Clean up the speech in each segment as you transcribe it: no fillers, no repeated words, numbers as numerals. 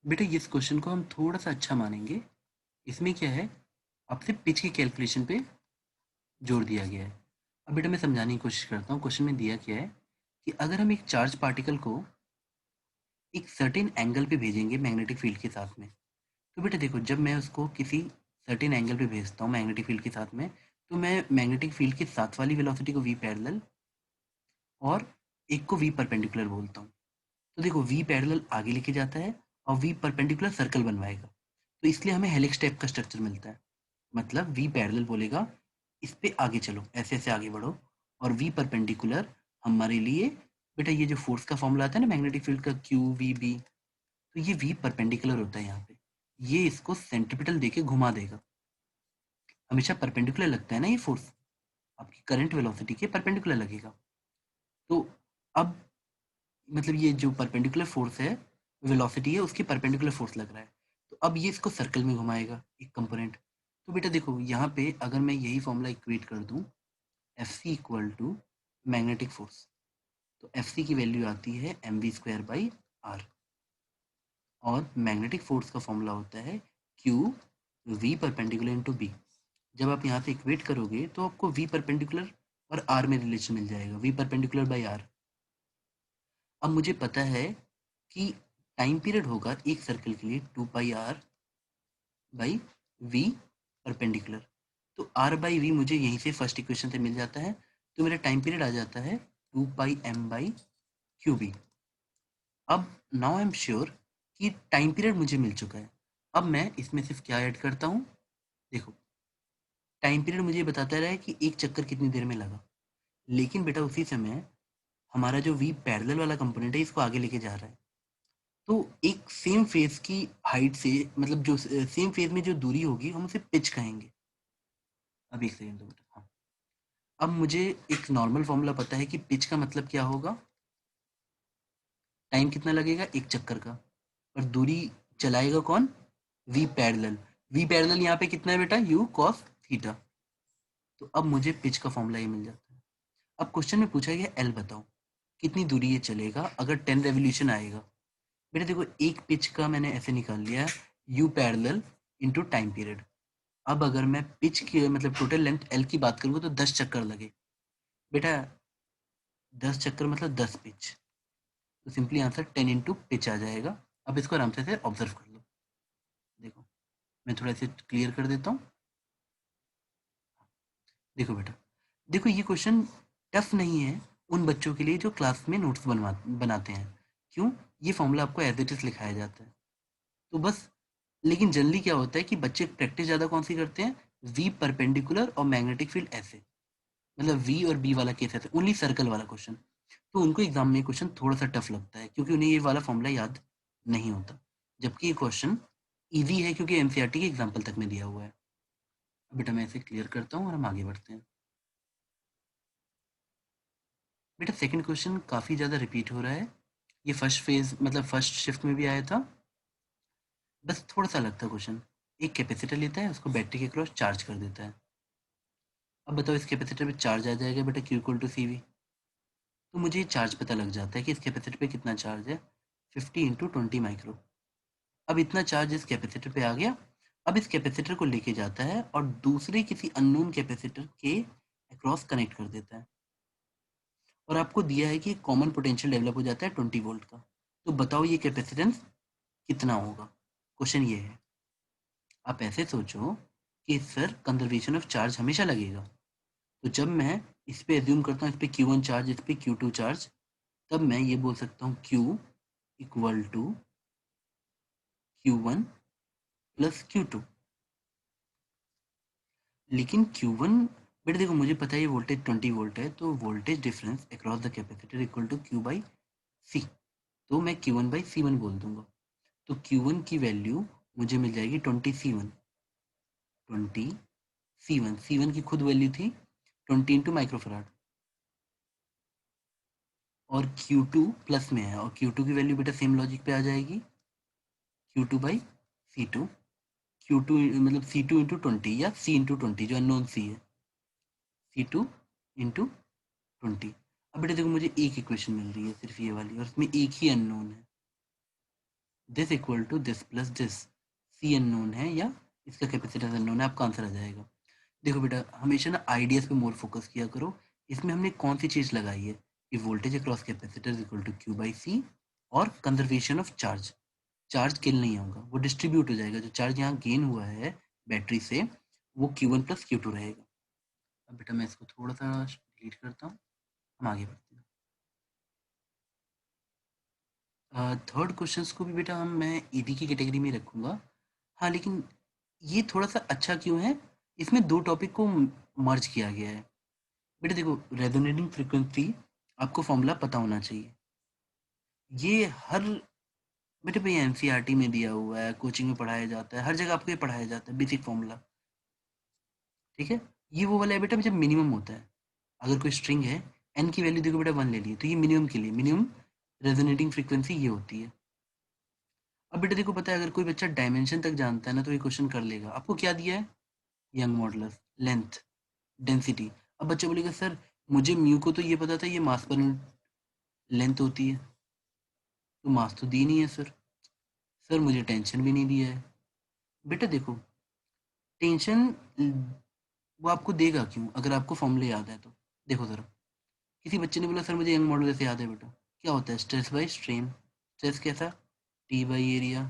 बेटा इस क्वेश्चन को हम थोड़ा सा अच्छा मानेंगे। इसमें क्या है, आपसे पिच की कैलकुलेशन पे जोर दिया गया है। अब बेटा मैं समझाने की कोशिश करता हूँ। क्वेश्चन में दिया क्या है कि अगर हम एक चार्ज पार्टिकल को एक सर्टेन एंगल पे भेजेंगे मैग्नेटिक फील्ड के साथ में, तो बेटा देखो, जब मैं उसको किसी सर्टेन एंगल पे भेजता हूँ मैग्नेटिक फील्ड के साथ में, तो मैं मैग्नेटिक फील्ड के साथ वाली वेलोसिटी को वी पैरेलल और एक को वी परपेंडिकुलर बोलता हूँ। तो देखो, वी पैरेलल आगे लेके जाता है और वी परपेंडिकुलर सर्कल बनवाएगा, तो इसलिए हमें हेलिक्स टाइप का स्ट्रक्चर मिलता है। मतलब वी पैरेलल बोलेगा इस पे आगे चलो, ऐसे ऐसे आगे बढ़ो, और वी परपेंडिकुलर हमारे लिए, बेटा ये जो फोर्स का फॉर्मूला आता है ना मैग्नेटिक फील्ड का, क्यू वी बी, तो ये वी परपेंडिकुलर होता है यहाँ पे। ये इसको सेंट्रिपिटल देके घुमा देगा। हमेशा परपेंडिकुलर लगता है ना ये फोर्स, आपकी करंट वेलोसिटी के परपेंडिकुलर लगेगा। तो अब मतलब ये जो परपेंडिकुलर फोर्स है, वेलोसिटी है, उसकी परपेंडिकुलर फोर्स लग रहा है। तो अब ये इसको सर्कल में घुमाएगा एक कंपोनेंट। तो बेटा देखो, यहाँ पे अगर मैं यही फॉर्मूला इक्वेट कर दूं, F C equal to magnetic force, तो एफ सी की वैल्यू आती है M V square by R, और मैग्नेटिक फोर्स का फॉर्मूला होता है Q V perpendicular into B. जब आप यहाँ पे इक्वेट करोगे तो आपको वी परपेंडिकुलर और आर में रिलेशन मिल जाएगा, वी परपेंडिकुलर बाई आर। अब मुझे पता है कि टाइम पीरियड होगा एक सर्कल के लिए 2 पाई आर बाई वी परपेंडिकुलर। तो आर बाई वी मुझे यहीं से फर्स्ट इक्वेशन से मिल जाता है, तो मेरा टाइम पीरियड आ जाता है 2 पाई एम बाई क्यू बी। अब नाउ आई एम श्योर कि टाइम पीरियड मुझे मिल चुका है। अब मैं इसमें सिर्फ क्या ऐड करता हूँ, देखो, टाइम पीरियड मुझे बताता रहा है कि एक चक्कर कितनी देर में लगा, लेकिन बेटा उसी समय हमारा जो वी पैरेलल वाला कंपोनेंट है इसको आगे लेके जा रहा है। तो एक सेम फेज की हाइट से, मतलब जो सेम फेज में जो दूरी होगी हम उसे पिच कहेंगे। अब एक सेकंड दो बेटा, हाँ। अब मुझे एक नॉर्मल फॉर्मूला पता है कि पिच का मतलब क्या होगा, टाइम कितना लगेगा एक चक्कर का, और दूरी चलाएगा कौन, वी पैरेलल। वी पैरेलल यहाँ पे कितना है बेटा, यू कॉस थीटा। तो अब मुझे पिच का फॉर्मूला ये मिल जाता है। अब क्वेश्चन में पूछा गया एल बताओ कितनी दूरी ये चलेगा अगर 10 रेवोल्यूशन आएगा। बेटा देखो, एक पिच का मैंने ऐसे निकाल लिया, you parallel into time period. अब अगर मैं पिच की मतलब टोटल लेंथ एल की बात करूंगा तो 10 चक्कर लगे। बेटा 10 चक्कर मतलब 10 पिच, तो सिंपली आंसर 10 इंटू पिच आ जाएगा। अब इसको आराम से ऑब्जर्व कर लो। देखो, मैं थोड़ा इसे क्लियर कर देता हूँ। देखो बेटा, देखो ये क्वेश्चन टफ नहीं है उन बच्चों के लिए जो क्लास में नोट्स बनाते हैं। क्यों, ये फॉर्मूला आपको एज इट इज लिखाया जाता है, तो बस। लेकिन जनरली क्या होता है कि बच्चे प्रैक्टिस ज़्यादा कौन सी करते हैं, वी परपेंडिकुलर और मैग्नेटिक फील्ड ऐसे, मतलब वी और बी वाला केस ऐसे, ओनली सर्कल वाला क्वेश्चन। तो उनको एग्जाम में क्वेश्चन थोड़ा सा टफ लगता है क्योंकि उन्हें ये वाला फॉर्मूला याद नहीं होता, जबकि ये क्वेश्चन इजी है क्योंकि एनसीईआरटी के एग्जाम्पल तक में दिया हुआ है। बेटा मैं इसे क्लियर करता हूँ और हम आगे बढ़ते हैं। बेटा सेकंड क्वेश्चन काफ़ी ज़्यादा रिपीट हो रहा है। ये फर्स्ट फेज मतलब फर्स्ट शिफ्ट में भी आया था, बस थोड़ा सा अलग था क्वेश्चन। एक कैपेसिटर लेता है, उसको बैटरी के क्रॉस चार्ज कर देता है। अब बताओ इस कैपेसिटर पे चार्ज आ जाएगा बेटा Q equal to C V. तो मुझे ये चार्ज पता लग जाता है कि इस कैपेसिटर पे कितना चार्ज है, 50 × 20 माइक्रो। अब इतना चार्ज इस कैपेसिटर पे आ गया। अब इस कैपेसिटर को लेके जाता है और दूसरे किसी अननोन कैपेसिटर के अक्रॉस कनेक्ट कर देता है, और आपको दिया है कि कॉमन पोटेंशियल डेवलप हो जाता है 20 वोल्ट का। तो बताओ ये कैपेसिटेंस कितना होगा। क्वेश्चन ये है। आप ऐसे सोचो कि सर कंजर्वेशन ऑफ चार्ज हमेशा लगेगा, तो जब मैं इस पे एज्यूम करता हूँ, इस पे Q1 चार्ज, इस पे Q2 चार्ज, तब मैं ये बोल सकता हूँ Q equal to Q1 plus Q2। लेकिन Q1, बेटा देखो मुझे पता है ये वोल्टेज 20 वोल्ट है, तो voltage difference across the capacitor equal to Q by C, तो मैं Q1 बाई C1 बोल दूंगा। तो Q1 की वैल्यू मुझे मिल जाएगी 20 C1। 20 C1 की खुद वैल्यू थी 20 × माइक्रोफराड, और Q2 प्लस में है, और Q2 की वैल्यू बेटा सेम लॉजिक पे आ जाएगी, Q2 बाई C2। Q2 मतलब C2 इंटू 20 या C इंटू 20 जो अननोन C है, C2 इंटू 20। अब बेटा देखो मुझे एक इक्वेशन मिल रही है सिर्फ ये वाली, और इसमें एक ही अननोन है। This equal to this plus this, C unknown है या इसका कैपेसिटेंस अननोन है, आपका आंसर आ जाएगा। देखो बेटा, हमेशा ना आइडियाज पे मोर फोकस किया करो। इसमें हमने कौन सी चीज लगाई है कि voltage across capacitor equal to Q by C, और conservation of charge, charge kill नहीं होगा, वो डिस्ट्रीब्यूट हो जाएगा, जो चार्ज यहाँ गेन हुआ है बैटरी से वो Q1 प्लस Q2 रहेगा। अब बेटा मैं इसको थोड़ा सा डिलीट करता हूँ, हम आगे बढ़ते हैं। थर्ड क्वेश्चंस को भी बेटा मैं ईडी की कैटेगरी में रखूंगा। हाँ, लेकिन ये थोड़ा सा अच्छा क्यों है, इसमें दो टॉपिक को मर्ज किया गया है। बेटा देखो, रेजोनेटिंग फ्रीक्वेंसी आपको फॉर्मूला पता होना चाहिए। ये हर बेटे भाई एनसीईआरटी में दिया हुआ है, कोचिंग में पढ़ाया जाता है, हर जगह आपको ये पढ़ाया जाता है, बेसिक फॉर्मूला। ठीक है, ये वो वाला है बेटा जब मिनिमम होता है। अगर कोई स्ट्रिंग है, एन की वैल्यू देखो बेटा 1 ले ली, तो ये मिनिमम के लिए मिनिमम रेजोनेटिंग फ्रीक्वेंसी ये होती है। अब बेटा देखो, पता है अगर कोई बच्चा डायमेंशन तक जानता है ना, तो ये क्वेश्चन कर लेगा। आपको क्या दिया है? Young modulus, length, density. अब बच्चा बोलेगा सर मुझे म्यू को तो ये पता था ये मास पर लेंथ होती है, तो मास तो दी नहीं है सर। सर मुझे टेंशन भी नहीं दिया है। बेटा देखो, टेंशन वो आपको देगा क्यों अगर आपको फॉर्मूले याद है तो। देखो जरा, किसी बच्चे ने बोला सर मुझे यंग मॉडुलस से याद है बेटा, क्या होता है? Stress by strain. स्ट्रेस कैसा? T by area,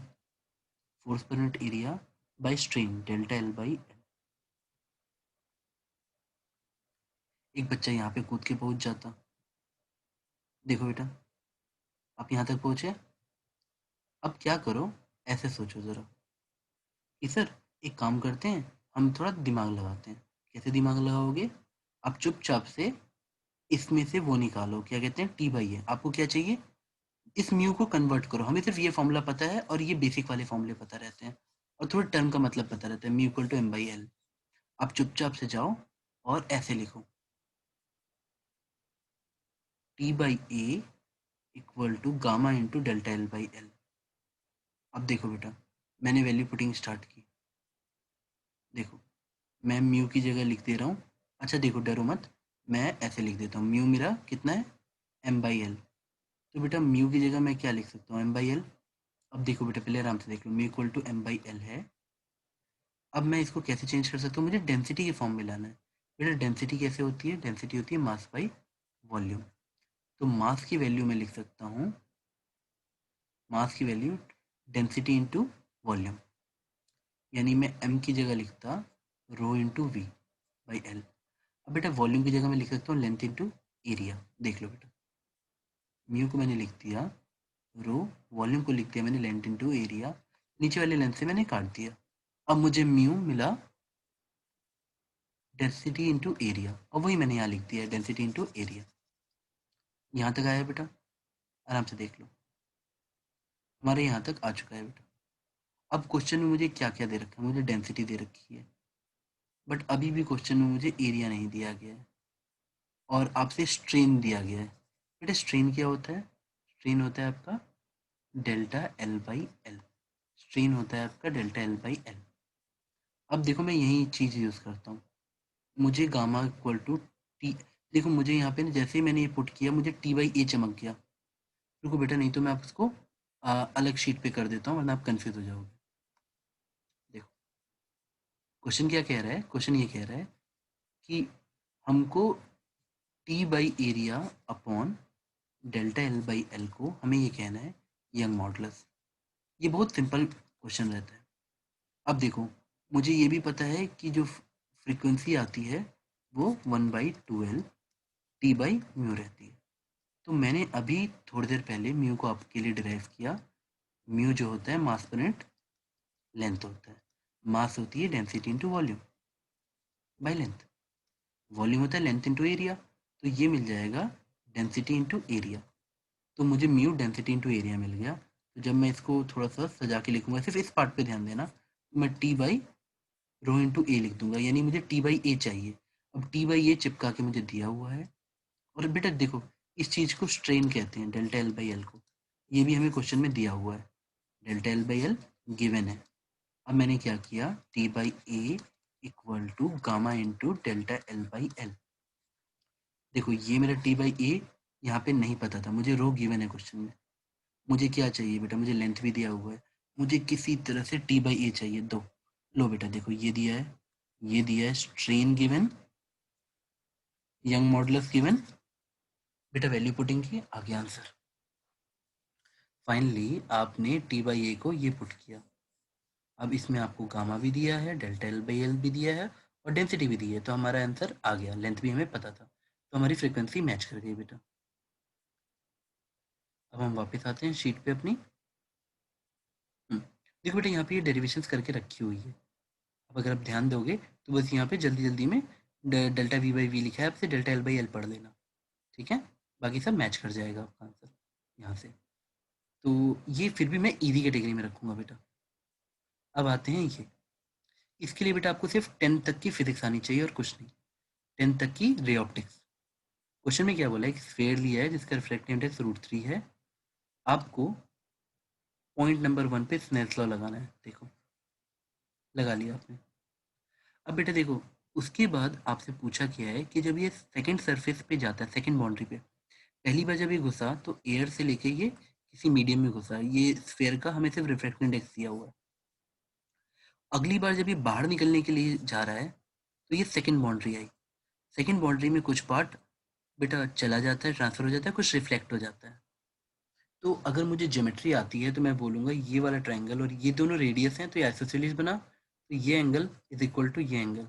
force per unit area by strain, delta L by L. एक बच्चा यहाँ पे कूद के पहुंच जाता। देखो बेटा, आप यहाँ तक पहुंचे। अब क्या करो, ऐसे सोचो जरा कि सर एक काम करते हैं, हम थोड़ा दिमाग लगाते हैं। कैसे दिमाग लगाओगे? आप चुपचाप से इसमें से वो निकालो, क्या कहते हैं, टी बाई है। आपको क्या चाहिए? इस म्यू को कन्वर्ट करो। हमें सिर्फ ये फॉर्मूला पता है और ये बेसिक वाले फॉर्मूले पता रहते हैं, और थोड़े टर्म का मतलब पता रहता है, mu equal to M by L. आप चुपचाप से जाओ और ऐसे लिखो, T by A equal to gamma into delta L by L. अब देखो बेटा, मैंने वैल्यू पुटिंग स्टार्ट की। देखो, मैं म्यू की जगह लिख दे रहा हूँ। अच्छा देखो, डरो मत, मैं ऐसे लिख देता हूँ, म्यू मेरा कितना है? M by L. तो बेटा म्यू की जगह मैं क्या लिख सकता हूँ? M by L. अब देखो बेटा, पहले आराम से देख लो, mu equal to M by L है। अब मैं इसको कैसे चेंज कर सकता हूँ? मुझे डेंसिटी के फॉर्म में लाना है। बेटा डेंसिटी कैसे होती है? डेंसिटी होती है मास बाई वॉल्यूम। तो मास की वैल्यू मैं लिख सकता हूँ, मास की वैल्यू डेंसिटी इंटू वॉल्यूम, यानी मैं एम की जगह लिखता rho into we by L. अब बेटा वॉल्यूम की जगह मैं लिख सकता हूँ लेंथ इंटू एरिया। देख लो बेटा, म्यू को मैंने लिख दिया रो, वॉल्यूम को लिख दिया मैंने लेंथ इंटू एरिया, नीचे वाले लेंथ से मैंने काट दिया। अब मुझे म्यू मिला डेंसिटी इंटू एरिया, और वही मैंने यहाँ लिख दिया है डेंसिटी इंटू एरिया। यहाँ तक आया बेटा? आराम से देख लो, हमारे यहाँ तक आ चुका है बेटा। अब क्वेश्चन में मुझे क्या क्या दे रखा है? मुझे डेंसिटी दे रखी है, बट अभी भी क्वेश्चन में मुझे एरिया नहीं दिया गया है, और आपसे स्ट्रेन दिया गया है। बेटा स्ट्रेन क्या होता है? स्ट्रेन होता है आपका delta L by L. Strain होता है आपका डेल्टा एल बाई एल। अब देखो, मैं यही चीज़ यूज़ करता हूँ। मुझे गामा इक्वल टू टी, देखो मुझे यहाँ पे जैसे ही मैंने ये पुट किया, मुझे टी बाई ए चमक गया। रुको बेटा, नहीं तो मैं आपको अलग शीट पे कर देता हूँ, वरना आप कंफ्यूज हो जाओगे। देखो, क्वेश्चन क्या कह रहा है? क्वेश्चन ये कह रहा है कि हमको T by area upon delta L by L को हमें ये कहना है यंग मॉडुलस। ये बहुत सिंपल क्वेश्चन रहता है। अब देखो, मुझे ये भी पता है कि जो फ्रीक्वेंसी आती है वो 1/12 टी बाई म्यू रहती है। तो मैंने अभी थोड़ी देर पहले म्यू को आपके लिए डिराइव किया। म्यू जो होता है मास पर यूनिट लेंथ होता है, मास होती है density into volume by length, volume होता है लेंथ इंटू एरिया। तो ये मिल जाएगा डेंसिटी इंटू एरिया। तो मुझे म्यू डेंसिटी इंटू एरिया मिल गया। तो जब मैं इसको थोड़ा सा सजा के लिखूंगा, सिर्फ इस पार्ट पे ध्यान देना, तो मैं टी बाई रो इंटू ए लिख दूंगा, यानी मुझे टी बाई ए चाहिए। अब टी बाई ए चिपका के मुझे दिया हुआ है। और बेटा देखो, इस चीज़ को स्ट्रेन कहते हैं, डेल्टा एल बाई एल को। ये भी हमें क्वेश्चन में दिया हुआ है, delta L by L given है। अब मैंने क्या किया, T by A equal to gamma into delta L by L. देखो ये मेरा टी बाई ए यहाँ पे नहीं पता था, मुझे रो गिवन है क्वेश्चन में। मुझे क्या चाहिए बेटा, मुझे लेंथ भी दिया हुआ है, मुझे किसी तरह से टी बाई ए चाहिए। दो, लो बेटा देखो ये दिया है, ये दिया है, strain given, young modulus given, बेटा वैल्यू पुटिंग की, आ गया आंसर। फाइनली आपने टी बाई ए को ये पुट किया। अब इसमें आपको गामा भी दिया है, डेल्टा एल बाई एल भी दिया है और डेंसिटी भी दी है, तो हमारा आंसर आ गया। लेंथ भी हमें पता था, तो हमारी फ्रीक्वेंसी मैच कर गई बेटा। अब हम वापस आते हैं शीट पे अपनी। देखो बेटा यहाँ पे ये डेरिवेशंस करके रखी हुई है। अब अगर आप ध्यान दोगे तो बस यहाँ पे जल्दी जल्दी में डेल्टा वी बाई वी लिखा है, आपसे डेल्टा एल बाई एल पढ़ लेना, ठीक है। बाकी सब मैच कर जाएगा आपका आंसर यहाँ से। तो ये फिर भी मैं ईजी कैटेगरी में रखूँगा बेटा। अब आते हैं ये, इसके लिए बेटा आपको सिर्फ 10 तक की फिजिक्स आनी चाहिए और कुछ नहीं। 10 तक की रे ऑप्टिक्स। क्वेश्चन में क्या बोला है कि स्फेयर लिया है जिसका रिफ्रैक्टिव इंडेक्स √3 है। आपको पॉइंट नंबर 1 पे स्नेल्स लॉ लगाना है। देखो लगा लिया आपने। अब बेटा देखो, उसके बाद आपसे पूछा गया है कि जब ये सेकंड सरफेस पे जाता है, सेकंड बाउंड्री पे, पहली बार जब ये घुसा तो एयर से लेके ये किसी मीडियम में घुसा, ये स्फेयर का हमें सिर्फ रिफ्रैक्टिव इंडेक्स दिया हुआ है। अगली बार जब ये बाहर निकलने के लिए जा रहा है तो ये सेकंड बाउंड्री आई। सेकंड बाउंड्री में कुछ पार्ट बेटा चला जाता है, ट्रांसफर हो जाता है, कुछ रिफ्लेक्ट हो जाता है। तो अगर मुझे ज्योमेट्री आती है तो मैं बोलूँगा ये वाला ट्रायंगल और ये दोनों रेडियस हैं तो ये आइसोसेलेस बना, तो ये एंगल इज इक्वल टू ये एंगल।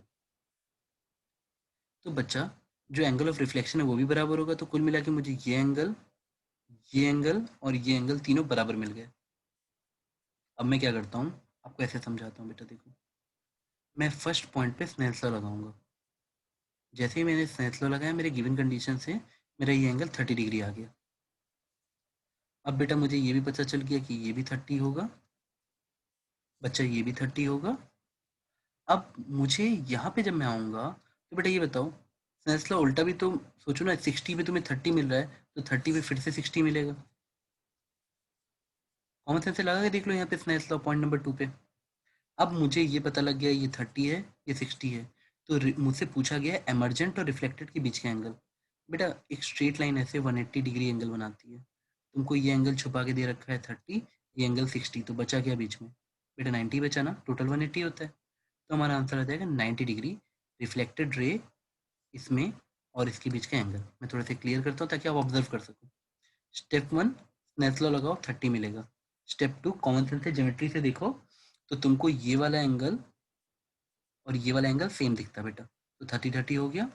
तो बच्चा जो एंगल ऑफ रिफ्लेक्शन है वो भी बराबर होगा, तो कुल मिला के मुझे ये एंगल और ये एंगल तीनों बराबर मिल गए। अब मैं क्या करता हूँ, आपको ऐसे समझाता हूँ बेटा। देखो मैं फर्स्ट पॉइंट पे स्नेल्स लॉ लगाऊंगा। जैसे ही मैंने स्नेल्स लॉ लगाया, मेरे गिवन कंडीशन से मेरा ये एंगल 30 डिग्री आ गया। अब बेटा मुझे ये भी पता चल गया कि ये भी 30 होगा, बच्चा ये भी 30 होगा। अब मुझे यहाँ पे जब मैं आऊँगा तो बेटा ये बताओ, स्नेल्स लॉ उल्टा भी तो सोचो ना, 60 पे तुम्हें 30 मिल रहा है तो 30 पे फिर से 60 मिलेगा। कॉमन सेंस से लगा के देख लो यहाँ पे स्नेल्स लॉ पॉइंट नंबर 2 पे। अब मुझे ये पता लग गया ये 30 है, ये 60 है, तो मुझसे पूछा गया है एमर्जेंट और रिफ्लेक्टेड के बीच का एंगल। बेटा एक स्ट्रेट लाइन ऐसे 180 डिग्री एंगल बनाती है, तुमको ये एंगल छुपा के दे रखा है 30, ये एंगल 60, तो बचा क्या बीच में? बेटा 90 बचा ना, टोटल 180 होता है। तो हमारा आंसर आ जाएगा 90 डिग्री रिफ्लेक्टेड रे इसमें और इसके बीच का एंगल। मैं थोड़ा सा क्लियर करता हूँ ताकि आप ऑब्जर्व कर सको। स्टेप 1 स्नेल्स लॉ लगाओ, 30 मिलेगा। स्टेप 2 कॉमन सेंस से ज्योमेट्री से देखो तो तुमको ये वाला एंगल और ये वाला एंगल सेम दिखता है बेटा, तो 30-30 हो गया।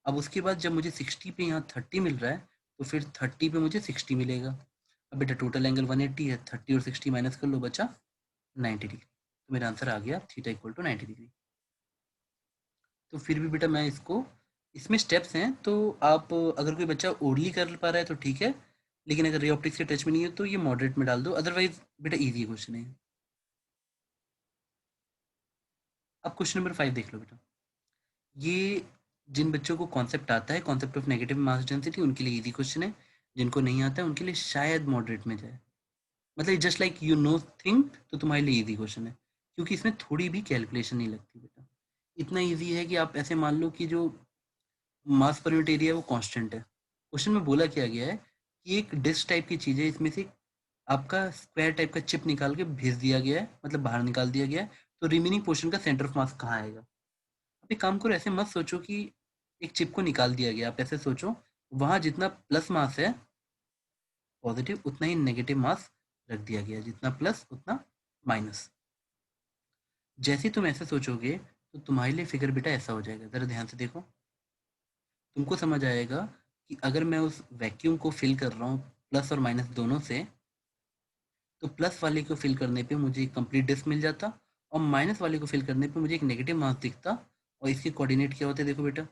अब उसके बाद जब मुझे 60 पे यहाँ 30 मिल रहा है तो फिर 30 पे मुझे 60 मिलेगा। अब बेटा टोटल एंगल 180 है, 30 और 60 माइनस कर लो, बचा 90 डिग्री। तो मेरा आंसर आ गया थीटा इक्वल टू 90 डिग्री। तो फिर भी बेटा मैं इसको, इसमें स्टेप्स हैं तो आप अगर कोई बच्चा ओरली कर पा रहा है तो ठीक है, लेकिन अगर रे ऑप्टिक्स के टच में नहीं है तो ये मॉडरेट में डाल दो, अदरवाइज बेटा ईजी क्वेश्चन है। अब क्वेश्चन नंबर 5 देख लो बेटा। ये जिन बच्चों को कॉन्सेप्ट आता है, concept of negative mass density, उनके लिए इजी क्वेश्चन है। जिनको नहीं आता है उनके लिए शायद मॉडरेट में जाए, मतलब just like you know thing, तो तुम्हारे लिए इजी क्वेश्चन है क्योंकि इसमें थोड़ी भी कैलकुलेशन नहीं लगती बेटा। इतना इजी है कि आप ऐसे मान लो कि जो मास पर यूनिट एरिया है वो कांस्टेंट है। क्वेश्चन में बोला क्या गया है कि एक डिस्क टाइप की चीज़ है, इसमें से आपका स्क्वायर टाइप का चिप निकाल के भेज दिया गया है, मतलब बाहर निकाल दिया गया है, तो रिमेनिंग पोर्शन का सेंटर ऑफ मास कहाँ आएगा? आप एक काम करो, ऐसे मत सोचो कि एक चिप को निकाल दिया गया, आप ऐसे सोचो वहां जितना प्लस मास है पॉजिटिव, उतना ही नेगेटिव मास रख दिया गया, जितना प्लस उतना माइनस। जैसे तुम ऐसे सोचोगे तो तुम्हारे लिए फिगर बेटा ऐसा हो जाएगा। जरा ध्यान से देखो, तुमको समझ आएगा कि अगर मैं उस वैक्यूम को फिल कर रहा हूँ प्लस और माइनस दोनों से, तो प्लस वाले को फिल करने पे मुझे एक कंप्लीट डिस्क मिल जाता और माइनस वाले को फिल करने पे मुझे एक नेगेटिव मास दिखता। और इसके कोऑर्डिनेट क्या होते हैं देखो बेटा,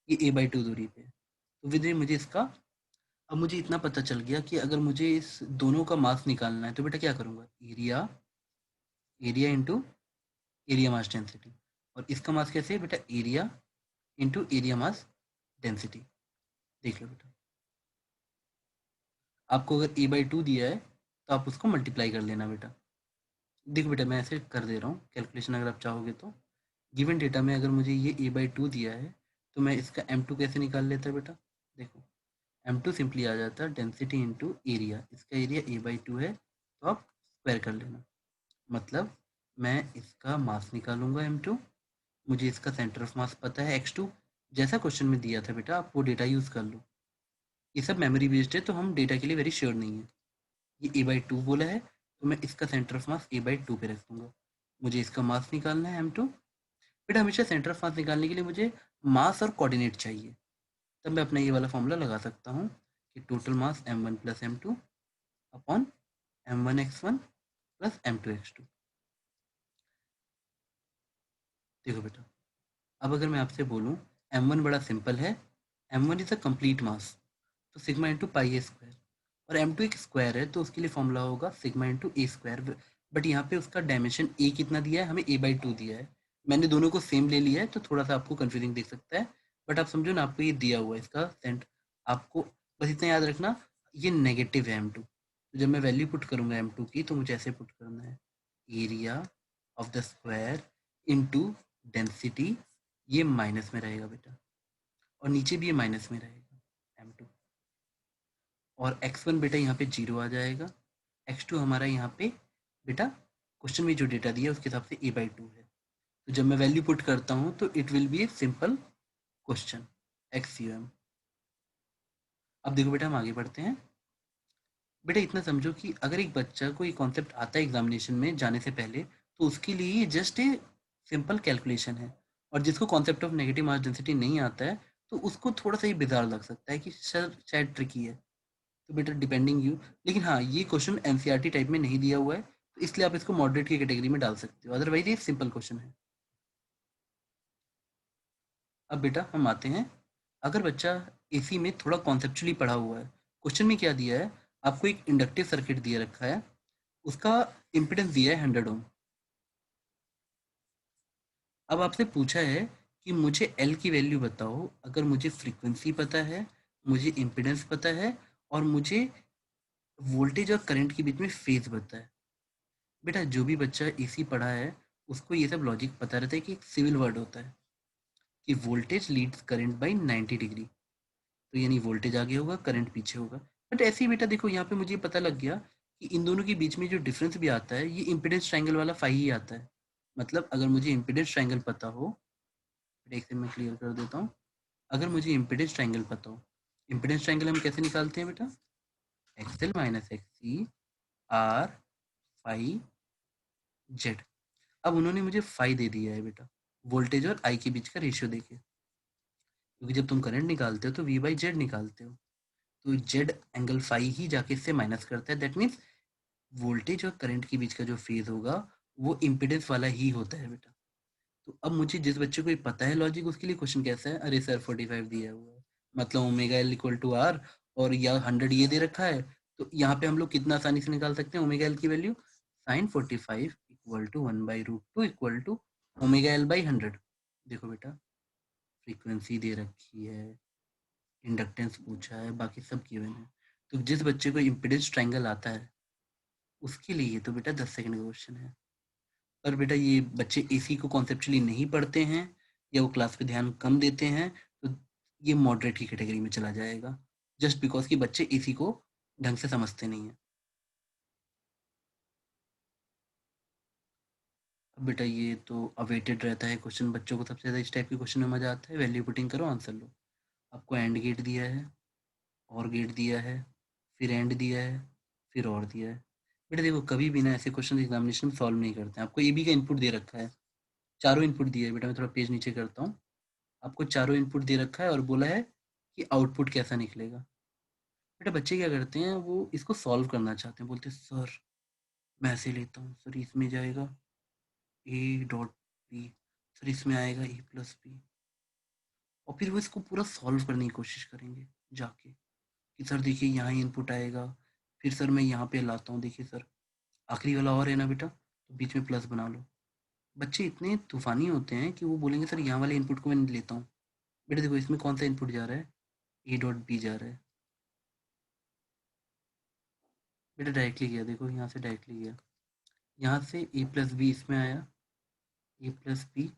ये a/2 दूरी पे है। तो विद मुझे इसका, अब मुझे इतना पता चल गया कि अगर मुझे इस दोनों का मास निकालना है तो बेटा क्या करूँगा, area, area into area mass density. और इसका मास कैसे है बेटा, area into area mass density. देख लो बेटा, आपको अगर a/2 दिया है तो आप उसको मल्टीप्लाई कर लेना बेटा। देखो बेटा मैं ऐसे कर दे रहा हूँ कैलकुलेशन, अगर आप चाहोगे तो गिवन डेटा में अगर मुझे ये a/2 दिया है तो मैं इसका m2 कैसे निकाल लेता है बेटा। देखो m2 सिंपली आ जाता है डेंसिटी इंटू एरिया, इसका एरिया a/2 है तो आप स्क्वायर कर लेना। मतलब मैं इसका मास निकालूंगा m2, मुझे इसका सेंटर ऑफ मास पता है x2, जैसा क्वेश्चन में दिया था बेटा आप वो डेटा यूज़ कर लो। ये सब मेमोरी बेस्ड है तो हम डेटा के लिए वेरी श्योर नहीं है। ये a/2 बोला है तो मैं इसका सेंटर ऑफ मास a/2 पे रख दूंगा। मुझे इसका मास निकालना है m2। बेटा हमेशा सेंटर ऑफ मास निकालने के लिए मुझे मास और कोऑर्डिनेट चाहिए, तब मैं अपना ये वाला फॉर्मूला लगा सकता हूँ कि total mass m1 plus m2 upon m1x1 plus m2x2। देखो बेटा, अब अगर मैं आपसे बोलूँ m1 बड़ा सिंपल है, m1 इज अ कंप्लीट मास तो सिग्मा इंटू पाई ए स्क्वायर, और m2 एक स्क्वायर है तो उसके लिए फॉर्मूला होगा sigma into A square. But यहाँ पे उसका डायमेंशन a कितना दिया है, हमें a/2 दिया है। मैंने दोनों को सेम ले लिया है तो थोड़ा सा आपको कंफ्यूजिंग दिख सकता है, बट आप समझो ना आपको ये दिया हुआ है इसका सेंट, आपको बस इतना याद रखना ये नेगेटिव है m2, तो जब मैं वैल्यू पुट करूंगा m2 की तो मुझे ऐसे पुट करना है area of the square into density, ये माइनस में रहेगा बेटा और नीचे भी ये माइनस में रहेगा m2, और x1 बेटा यहाँ पे 0 आ जाएगा, x2 हमारा यहाँ पे बेटा क्वेश्चन में जो डेटा दिया है उसके हिसाब से a/2 है, तो जब मैं वैल्यू पुट करता हूँ तो it will B a simple question XUM। अब देखो बेटा हम आगे बढ़ते हैं। बेटा इतना समझो कि अगर एक बच्चा को ये कॉन्सेप्ट आता है एग्जामिनेशन में जाने से पहले तो उसके लिए ये जस्ट ए सिंपल कैलकुलेशन है, और जिसको concept of negative mass density नहीं आता है तो उसको थोड़ा सा ये बिजार लग सकता है कि सर शायद ट्रिकी है, तो बेटा डिपेंडिंग यू। लेकिन हाँ ये क्वेश्चन एनसीईआरटी टाइप में नहीं दिया हुआ है तो इसलिए आप इसको मॉडरेट की कैटेगरी में डाल सकते हो, अदरवाइज ये सिंपल क्वेश्चन है। अब बेटा हम आते हैं, अगर बच्चा एसी में थोड़ा कॉन्सेप्चुअली पढ़ा हुआ है, क्वेश्चन में क्या दिया है, आपको एक इंडक्टिव सर्किट दिया रखा है, उसका इम्पिडेंस दिया है 100 ओम। अब आपसे पूछा है कि मुझे एल की वैल्यू बताओ, अगर मुझे फ्रीक्वेंसी पता है, मुझे इम्पिडेंस पता है, और मुझे वोल्टेज और करंट के बीच में फेज पता है। बेटा जो भी बच्चा एसी पढ़ा है उसको ये सब लॉजिक पता रहता है कि एक सिविल वर्ड होता है कि voltage leads current by 90 degree, तो यानी वोल्टेज आगे होगा करंट पीछे होगा। बट ऐसे ही बेटा देखो यहाँ पे मुझे पता लग गया कि इन दोनों के बीच में जो डिफरेंस भी आता है ये इम्पिडेंस ट्रायंगल वाला फाई ही आता है। मतलब अगर मुझे इम्पिडेंस ट्रायंगल पता हो, एक से मैं क्लियर कर देता हूँ, अगर मुझे इम्पिडेंस ट्रायंगल पता हो, इम्पिडेंस ट्रायंगल हम कैसे निकालते हैं बेटा, XL minus XC R phi Z. अब उन्होंने मुझे फाई दे दिया है बेटा, वोल्टेज और आई के बीच का रेशियो देके, क्योंकि जब तुम करंट निकालते हो तो वी बाई जेड निकालते हो, तो जेड एंगल फाई ही जाके इससे माइनस करता है, दैट मीन्स वोल्टेज और करंट के बीच का जो फेज होगा वो इम्पिडेंस वाला ही होता है बेटा। तो अब मुझे जिस बच्चे को ये पता है लॉजिक, उसके लिए क्वेश्चन कैसा है, अरे सर 45 दिया हुआ है, मतलब omega L equal to R, और या 100 ये दे रखा है, तो यहाँ पे हम लोग कितना आसानी से निकाल सकते हैं ओमेगा एल की value, sine 45 equal to 1/√2 equal to omega L by 100। देखो बेटा फ्रीक्वेंसी दे रखी है, इंडक्टेंस पूछा है, बाकी सब गिवन है, तो जिस बच्चे को इम्पिडेंस ट्रायंगल आता है उसके लिए तो बेटा 10 सेकंड का क्वेश्चन है। पर बेटा ये बच्चे एसी को कॉन्सेप्चुअली नहीं पढ़ते हैं या वो क्लास पे ध्यान कम देते हैं तो ये मॉडरेट की कैटेगरी में चला जाएगा, जस्ट बिकॉज कि बच्चे एसी को ढंग से समझते नहीं है। अब बेटा ये तो अवेटेड रहता है क्वेश्चन, बच्चों को सबसे ज़्यादा इस टाइप के क्वेश्चन में मजा आता है, वैल्यू पुटिंग करो आंसर लो। आपको एंड गेट दिया है, और गेट दिया है, फिर एंड दिया है, फिर और दिया है। बेटा देखो कभी भी ना ऐसे क्वेश्चन एग्जामिनेशन में सॉल्व नहीं करते हैं, आपको ए बी का इनपुट दे रखा है, चारों इनपुट दिए है बेटा, मैं थोड़ा पेज नीचे करता हूँ, आपको चारों इनपुट दे रखा है और बोला है कि आउटपुट कैसा निकलेगा। बेटा बच्चे क्या करते हैं, वो इसको सॉल्व करना चाहते हैं, बोलते हैं सर मैं ऐसे लेता हूँ, सर इसमें जाएगा ए डॉट बी, सर इसमें आएगा ए प्लस बी, और फिर वो इसको पूरा सॉल्व करने की कोशिश करेंगे जाके कि सर देखिए यहाँ इनपुट आएगा, फिर सर मैं यहाँ पे लाता हूँ, देखिए सर आखिरी वाला और है ना बेटा, तो बीच में प्लस बना लो। बच्चे इतने तूफानी होते हैं कि वो बोलेंगे सर यहाँ वाले इनपुट को मैं लेता हूँ। बेटा देखो इसमें कौन सा इनपुट जा रहा है, ए डॉट बी जा रहा है, बेटा डायरेक्टली गया, देखो यहाँ से डायरेक्टली गया, यहाँ से ए प्लस बी इसमें आया, ए प्लस बी,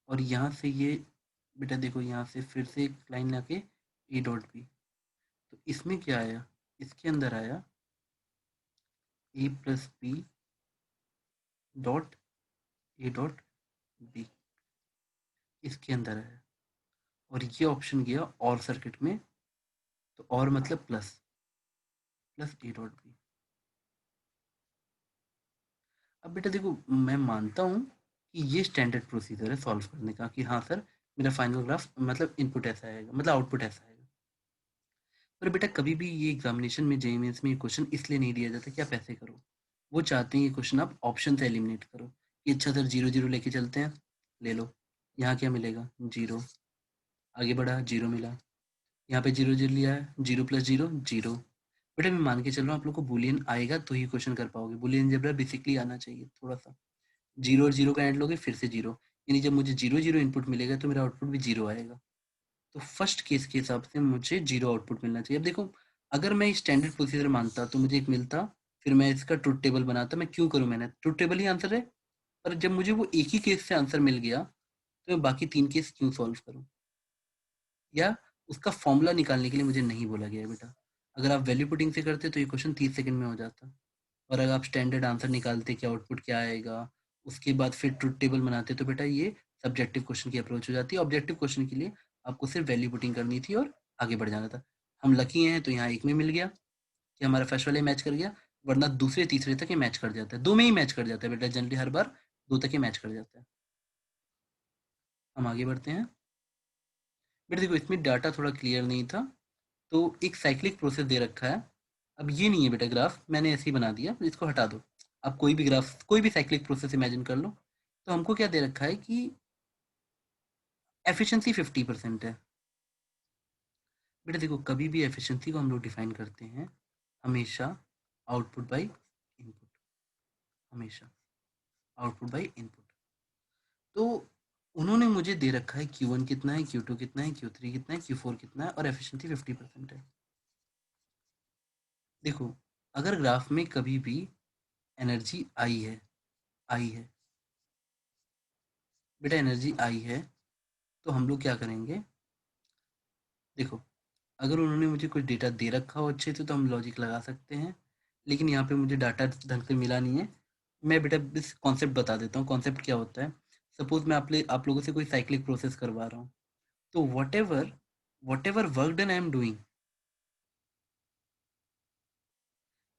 और यहाँ से ये बेटा देखो यहाँ से फिर से एक लाइन लाके ए डॉट बी, तो इसमें क्या आया, इसके अंदर आया A plus B dot A dot B, इसके अंदर आया। और ये ऑप्शन गया और सर्किट में, तो और मतलब plus plus A dot B. अब बेटा देखो, मैं मानता हूँ कि ये स्टैंडर्ड प्रोसीजर है सॉल्व करने का, कि हाँ सर मेरा फाइनल ग्राफ मतलब इनपुट ऐसा आएगा, मतलब आउटपुट ऐसा आएगा। पर बेटा कभी भी ये एग्जामिनेशन में, जेईई मेंस में ये क्वेश्चन इसलिए नहीं दिया जाता कि आप ऐसे करो। वो चाहते हैं ये क्वेश्चन आप ऑप्शन से एलिमिनेट करो, कि अच्छा सर जीरो जीरो लेके चलते हैं, ले लो। यहाँ क्या मिलेगा, जीरो। आगे बढ़ा, जीरो मिला। यहाँ पे जीरो जीरो लिया है, जीरो प्लस जीरो जीरो। बेटा मैं मान के चल रहा हूँ आप लोग को बुलियन आएगा तो ही क्वेश्चन कर पाओगे। बुलियन जब बेसिकली आना चाहिए थोड़ा सा। जीरो और जीरो का ऐड लोगे फिर से जीरो, यानी जब मुझे जीरो जीरो इनपुट मिलेगा तो मेरा आउटपुट भी जीरो आएगा। तो फर्स्ट केस के हिसाब से मुझे जीरो आउटपुट मिलना चाहिए। अब देखो, अगर मैं स्टैंडर्ड प्रोसीजर मानता तो मुझे एक मिलता, फिर मैं इसका ट्रुथ टेबल बनाता। मैं क्यों करूँ, मैंने ट्रुथ टेबल ही आंसर है। पर जब मुझे वो एक ही केस से आंसर मिल गया तो मैं बाकी तीन केस क्यों सॉल्व करूँ, या उसका फॉर्मूला निकालने के लिए मुझे नहीं बोला गया है बेटा। अगर आप वैल्यू पुटिंग से करते तो ये क्वेश्चन 30 सेकंड में हो जाता। और अगर आप स्टैंडर्ड आंसर निकालते कि आउटपुट क्या आएगा, उसके बाद फिर ट्रुथ टेबल बनाते, तो बेटा ये सब्जेक्टिव क्वेश्चन की अप्रोच हो जाती है। ऑब्जेक्टिव क्वेश्चन के लिए आपको सिर्फ वैल्यू पुटिंग करनी थी और आगे बढ़ जाना था। हम लकी हैं तो यहाँ एक में मिल गया कि हमारा फर्स्ट वाले मैच कर गया, वरना दूसरे तीसरे तक ये मैच कर जाता है। दो में ही मैच कर जाता है बेटा, जनरली हर बार दो तक ही मैच कर जाता है। हम आगे बढ़ते हैं। बेटा देखो, इसमें डाटा थोड़ा क्लियर नहीं था, तो एक साइक्लिक प्रोसेस दे रखा है। अब ये नहीं है बेटा ग्राफ, मैंने ऐसे ही बना दिया, इसको हटा दो। आप कोई भी ग्राफ, कोई भी साइक्लिक प्रोसेस इमेजिन कर लो। तो हमको क्या दे रखा है कि एफिशिएंसी 50% है। बेटा देखो, कभी भी एफिशिएंसी को हम लोग डिफाइन करते हैं हमेशा आउटपुट बाय इनपुट, हमेशा आउटपुट बाय इनपुट। तो उन्होंने मुझे दे रखा है Q1 कितना है, Q2 कितना है, Q3 कितना है, Q4 कितना है, और एफिशिएंसी 50% है। देखो, अगर ग्राफ में कभी भी एनर्जी आई है बेटा, एनर्जी आई है, तो हम लोग क्या करेंगे। देखो, अगर उन्होंने मुझे कुछ डेटा दे रखा हो अच्छे से तो हम लॉजिक लगा सकते हैं, लेकिन यहाँ पे मुझे डाटा ढंग से मिला नहीं है। मैं बेटा इस कॉन्सेप्ट बता देता हूँ, कॉन्सेप्ट क्या होता है। सपोज मैं आप लोगों से कोई साइक्लिक प्रोसेस करवा रहा हूँ, तो what ever work done I am doing,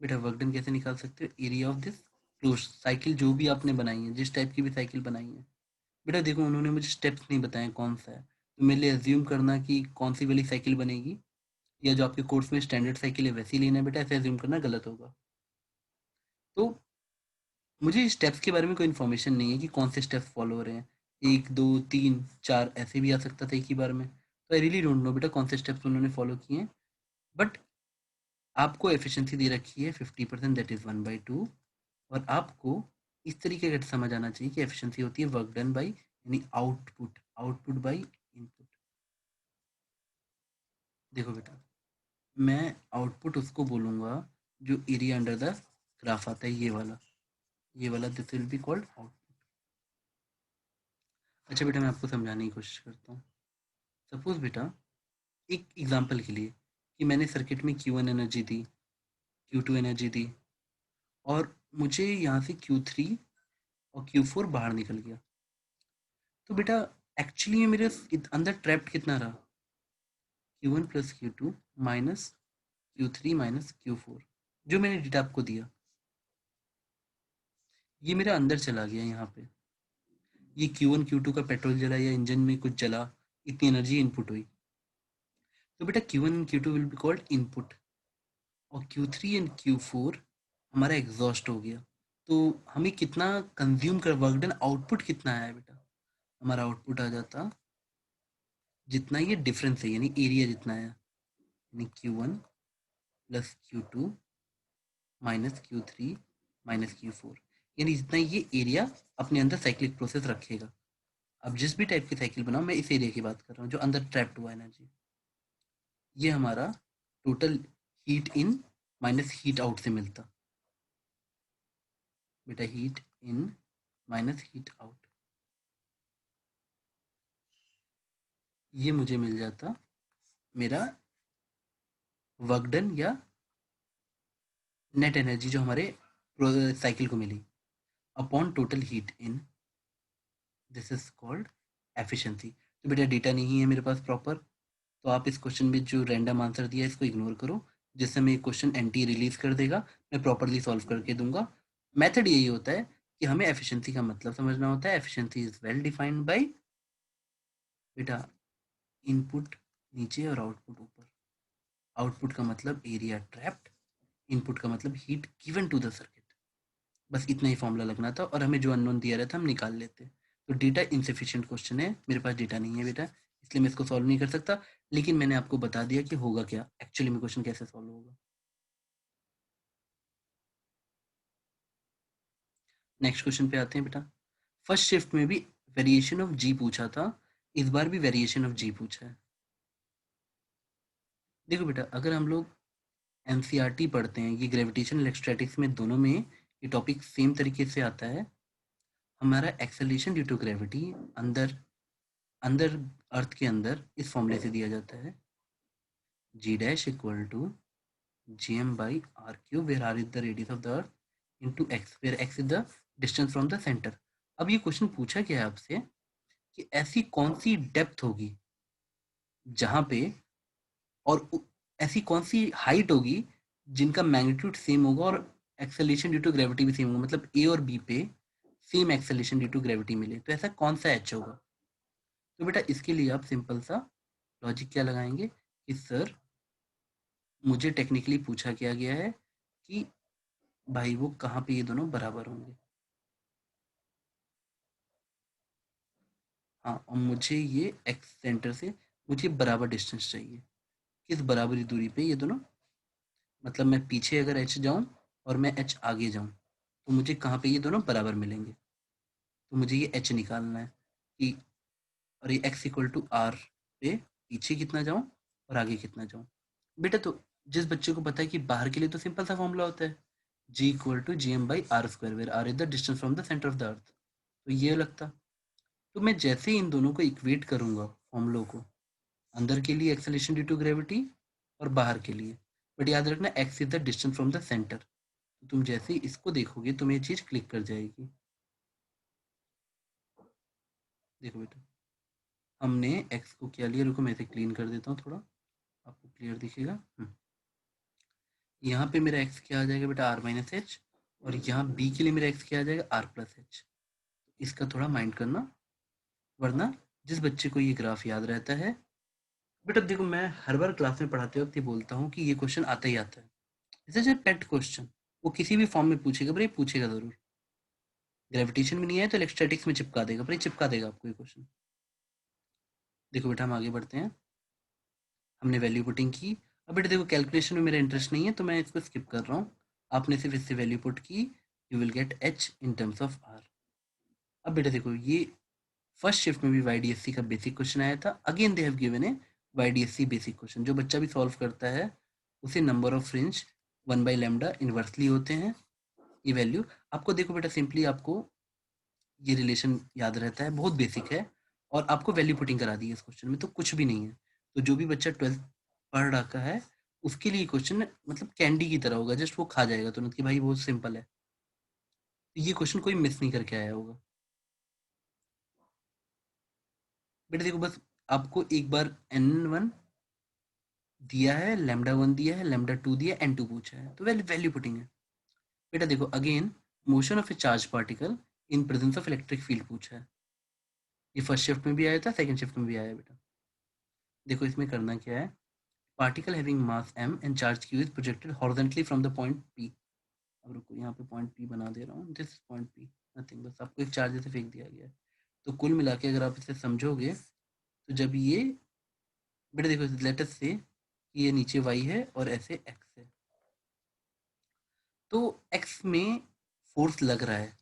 बेटा वर्क डन कैसे निकाल सकते हो, area of this close cycle, जो भी आपने बनाई है, जिस टाइप की भी साइकिल बनाई है। बेटा देखो, उन्होंने मुझे स्टेप्स नहीं बताए कौन सा है, तो मेरे लिए एज्यूम करना कि कौन सी वाली साइकिल बनेगी, या जो आपके कोर्स में स्टैंडर्ड साइकिल है वैसी लेना है बेटा, ऐसे एज्यूम करना गलत होगा। तो मुझे स्टेप्स के बारे में कोई इन्फॉर्मेशन नहीं है कि कौन से स्टेप्स फॉलो हो रहे हैं, एक दो तीन चार ऐसे भी आ सकता था एक ही बार में। तो आई रियली डोंट नो बेटा कौन से स्टेप्स उन्होंने फॉलो किए हैं। बट आपको एफिशिएंसी दे रखी है 50%, दैट इज 1/2। और आपको इस तरीके का समझ आना चाहिए कि एफिशिएंसी होती है वर्क डन बाई, यानी आउटपुट, आउटपुट बाई इनपुट। देखो बेटा, मैं आउटपुट उसको बोलूंगा जो एरिया अंडर द ग्राफ आता है, ये वाला this will be called output. अच्छा बेटा, मैं आपको समझाने की कोशिश करता हूँ। सपोज बेटा, एक एग्जांपल के लिए, कि मैंने सर्किट में Q1 एनर्जी दी, Q2 एनर्जी दी, और मुझे यहाँ से Q3 और Q4 बाहर निकल गया। तो बेटा एक्चुअली में मेरे अंदर ट्रैप्ड कितना रहा, Q1 plus Q2 minus Q3 minus Q4, जो मैंने डेटा आपको दिया, ये मेरा अंदर चला गया यहाँ पे। ये Q1 Q2 का पेट्रोल जला या इंजन में कुछ जला, इतनी एनर्जी इनपुट हुई। तो बेटा Q1 and Q2 will be called input, और Q3 एंड Q4 हमारा एग्जॉस्ट हो गया। तो हमें कितना कंज्यूम कर, वर्क डन आउटपुट कितना आया बेटा, हमारा आउटपुट आ जाता जितना ये डिफरेंस है, यानी एरिया जितना आया, यानी Q1 plus Q2 minus Q3 minus Q4, यानी जितना ये एरिया अपने अंदर साइक्लिक प्रोसेस रखेगा। अब जिस भी टाइप की साइकिल बनाओ, मैं इस एरिया की बात कर रहा हूँ जो अंदर ट्रैप्ड हुआ एनर्जी, ये हमारा total heat in minus heat out से मिलता बेटा, heat in minus heat out, ये मुझे मिल जाता मेरा वर्क डन या नेट एनर्जी जो हमारे साइकिल को मिली upon total heat in, this is called efficiency. तो बेटा डेटा नहीं है मेरे पास प्रॉपर, तो आप इस क्वेश्चन में जो रैंडम आंसर दिया है इसको इग्नोर करो, जिससे मैं ये क्वेश्चन एनटी रिलीज कर देगा, मैं प्रॉपरली सॉल्व करके दूंगा। मेथड यही होता है कि हमें एफिशिएंसी का मतलब समझना होता है। Efficiency is well defined by बेटा इनपुट नीचे और आउटपुट ऊपर। आउटपुट का मतलब एरिया ट्रैप्ड, इनपुट का मतलब heat given to the circuit. बस इतना ही फॉर्मूला लगना था और हमें जो अननोन दिया रहता हम निकाल लेते। तो डेटा इनसफिशिएंट क्वेश्चन है, मेरे पास डेटा नहीं है बेटा, इसलिए मैं इसको सॉल्व नहीं कर सकता, लेकिन मैंने आपको बता दिया कि होगा क्या एक्चुअली में, क्वेश्चन कैसे सॉल्व होगा। नेक्स्ट क्वेश्चन पे आते हैं बेटा। फर्स्ट शिफ्ट में भी वेरिएशन ऑफ जी पूछा था, इस बार भी वेरिएशन ऑफ जी पूछा है। देखो बेटा अगर हम लोग एनसीईआरटी पढ़ते हैं, ये ग्रेविटेशन इलेक्ट्रोस्टैटिक्स में दोनों में ये टॉपिक सेम तरीके से आता है। हमारा एक्सेलरेशन ड्यू टू ग्रेविटी अंदर अंदर अर्थ के अंदर इस फॉर्मूले से दिया जाता है, g dash equal to G M by R cube, where R is the radius of the earth into x, where x is the distance from the centre. अब ये क्वेश्चन पूछा गया है आपसे कि ऐसी कौन सी डेप्थ होगी जहां पे, और ऐसी कौन सी हाइट होगी जिनका मैग्नीट्यूड सेम होगा और एक्सेलरेशन ड्यू टू ग्रेविटी भी सेम होगा, मतलब ए और बी पे same acceleration due to gravity मिले, तो ऐसा कौन सा एच होगा। तो बेटा इसके लिए आप सिंपल सा लॉजिक क्या लगाएंगे कि सर मुझे टेक्निकली पूछा क्या गया है कि भाई वो कहाँ पे ये दोनों बराबर होंगे। हाँ और मुझे ये एक्स सेंटर से मुझे बराबर डिस्टेंस चाहिए, किस बराबरी दूरी पे ये दोनों, मतलब मैं पीछे अगर एच जाऊं और मैं एच आगे जाऊं तो मुझे कहाँ पे ये दोनों बराबर मिलेंगे। तो मुझे ये एच निकालना है कि, और ये एक्स इक्वल टू आर पे पीछे कितना जाऊं और आगे कितना जाऊं। बेटा तो जिस बच्चे को पता है कि बाहर के लिए तो सिंपल सा फॉर्मूला होता है, g equal to G M by R square, where R is the distance from the centre of the earth, तो ये लगता। तो मैं जैसे ही इन दोनों को इक्वेट करूंगा फॉर्मूलों को, अंदर के लिए एक्सेलरेशन ड्यू टू ग्रेविटी और बाहर के लिए, बट याद रखना x is the distance from the centre, तो तुम जैसे ही इसको देखोगे तुम्हें ये चीज क्लिक कर जाएगी। देखो बेटा हमने एक्स को क्या लिया, रुको मैं इसे क्लीन कर देता हूँ थोड़ा, आपको क्लियर दिखेगा। यहाँ पे मेरा एक्स क्या आ जाएगा बेटा, आर माइनस एच, और यहाँ बी के लिए मेरा एक्स क्या आ जाएगा, आर प्लस एच। इसका थोड़ा माइंड करना, वरना जिस बच्चे को ये ग्राफ याद रहता है, बेटा देखो मैं हर बार क्लास में पढ़ाते वक्त ये बोलता हूँ कि ये क्वेश्चन आता ही आता है, इट्स अ पेट क्वेश्चन, वो किसी भी फॉर्म में पूछेगा पर ये पूछेगा जरूर। ग्रेविटेशन में नहीं आया तो इलेक्ट्रोस्टैटिक्स में चिपका देगा, पर ये चिपका देगा आपको ये क्वेश्चन। देखो बेटा हम आगे बढ़ते हैं, हमने वैल्यू पुटिंग की। अब बेटा देखो कैलकुलेशन में मेरा इंटरेस्ट नहीं है तो मैं इसको स्किप कर रहा हूँ, आपने सिर्फ इससे वैल्यू पुट की, you will get H in terms of R. अब बेटा देखो ये फर्स्ट शिफ्ट में भी वाईडीएससी का बेसिक क्वेश्चन आया था, again they have given A YDSC basic question, जो बच्चा भी सॉल्व करता है उसे नंबर ऑफ फ्रिंज 1/λ इनवर्सली होते हैं, ये वैल्यू आपको देखो बेटा सिंपली आपको ये रिलेशन याद रहता है, बहुत बेसिक है, और आपको वैल्यू पुटिंग करा दी है इस क्वेश्चन में, तो कुछ भी नहीं है। तो जो भी बच्चा 12th पढ़ रखा है उसके लिए क्वेश्चन मतलब कैंडी की तरह होगा, जस्ट वो खा जाएगा तुरंत कि भाई बहुत सिंपल है, तो ये क्वेश्चन कोई मिस नहीं करके आया होगा। बेटा देखो बस आपको एक बार n1 दिया है, λ1 दिया है, λ2 दिया है, n2 पूछा है, तो वैल्यू पुटिंग है। बेटा देखो again motion of A charge particle in presence of electric field पूछा है, ये फर्स्ट शिफ्ट में भी आया था, सेकंड शिफ्ट में भी आया है बेटा। देखो इसमें करना क्या है, particle having mass m and charge q is projected horizontally from the point p। अब रुको यहाँ पे पॉइंट p बना दे रहा हूँ, दिस पॉइंट p, नथिंग, बस आपको एक चार्ज ऐसे फेंक दिया गया है। तो कुल मिला के अगर आप इसे समझोगे तो जब ये, बेटा देखो लेट अस से ये नीचे y है और ऐसे x है, तो x में फोर्स लग रहा है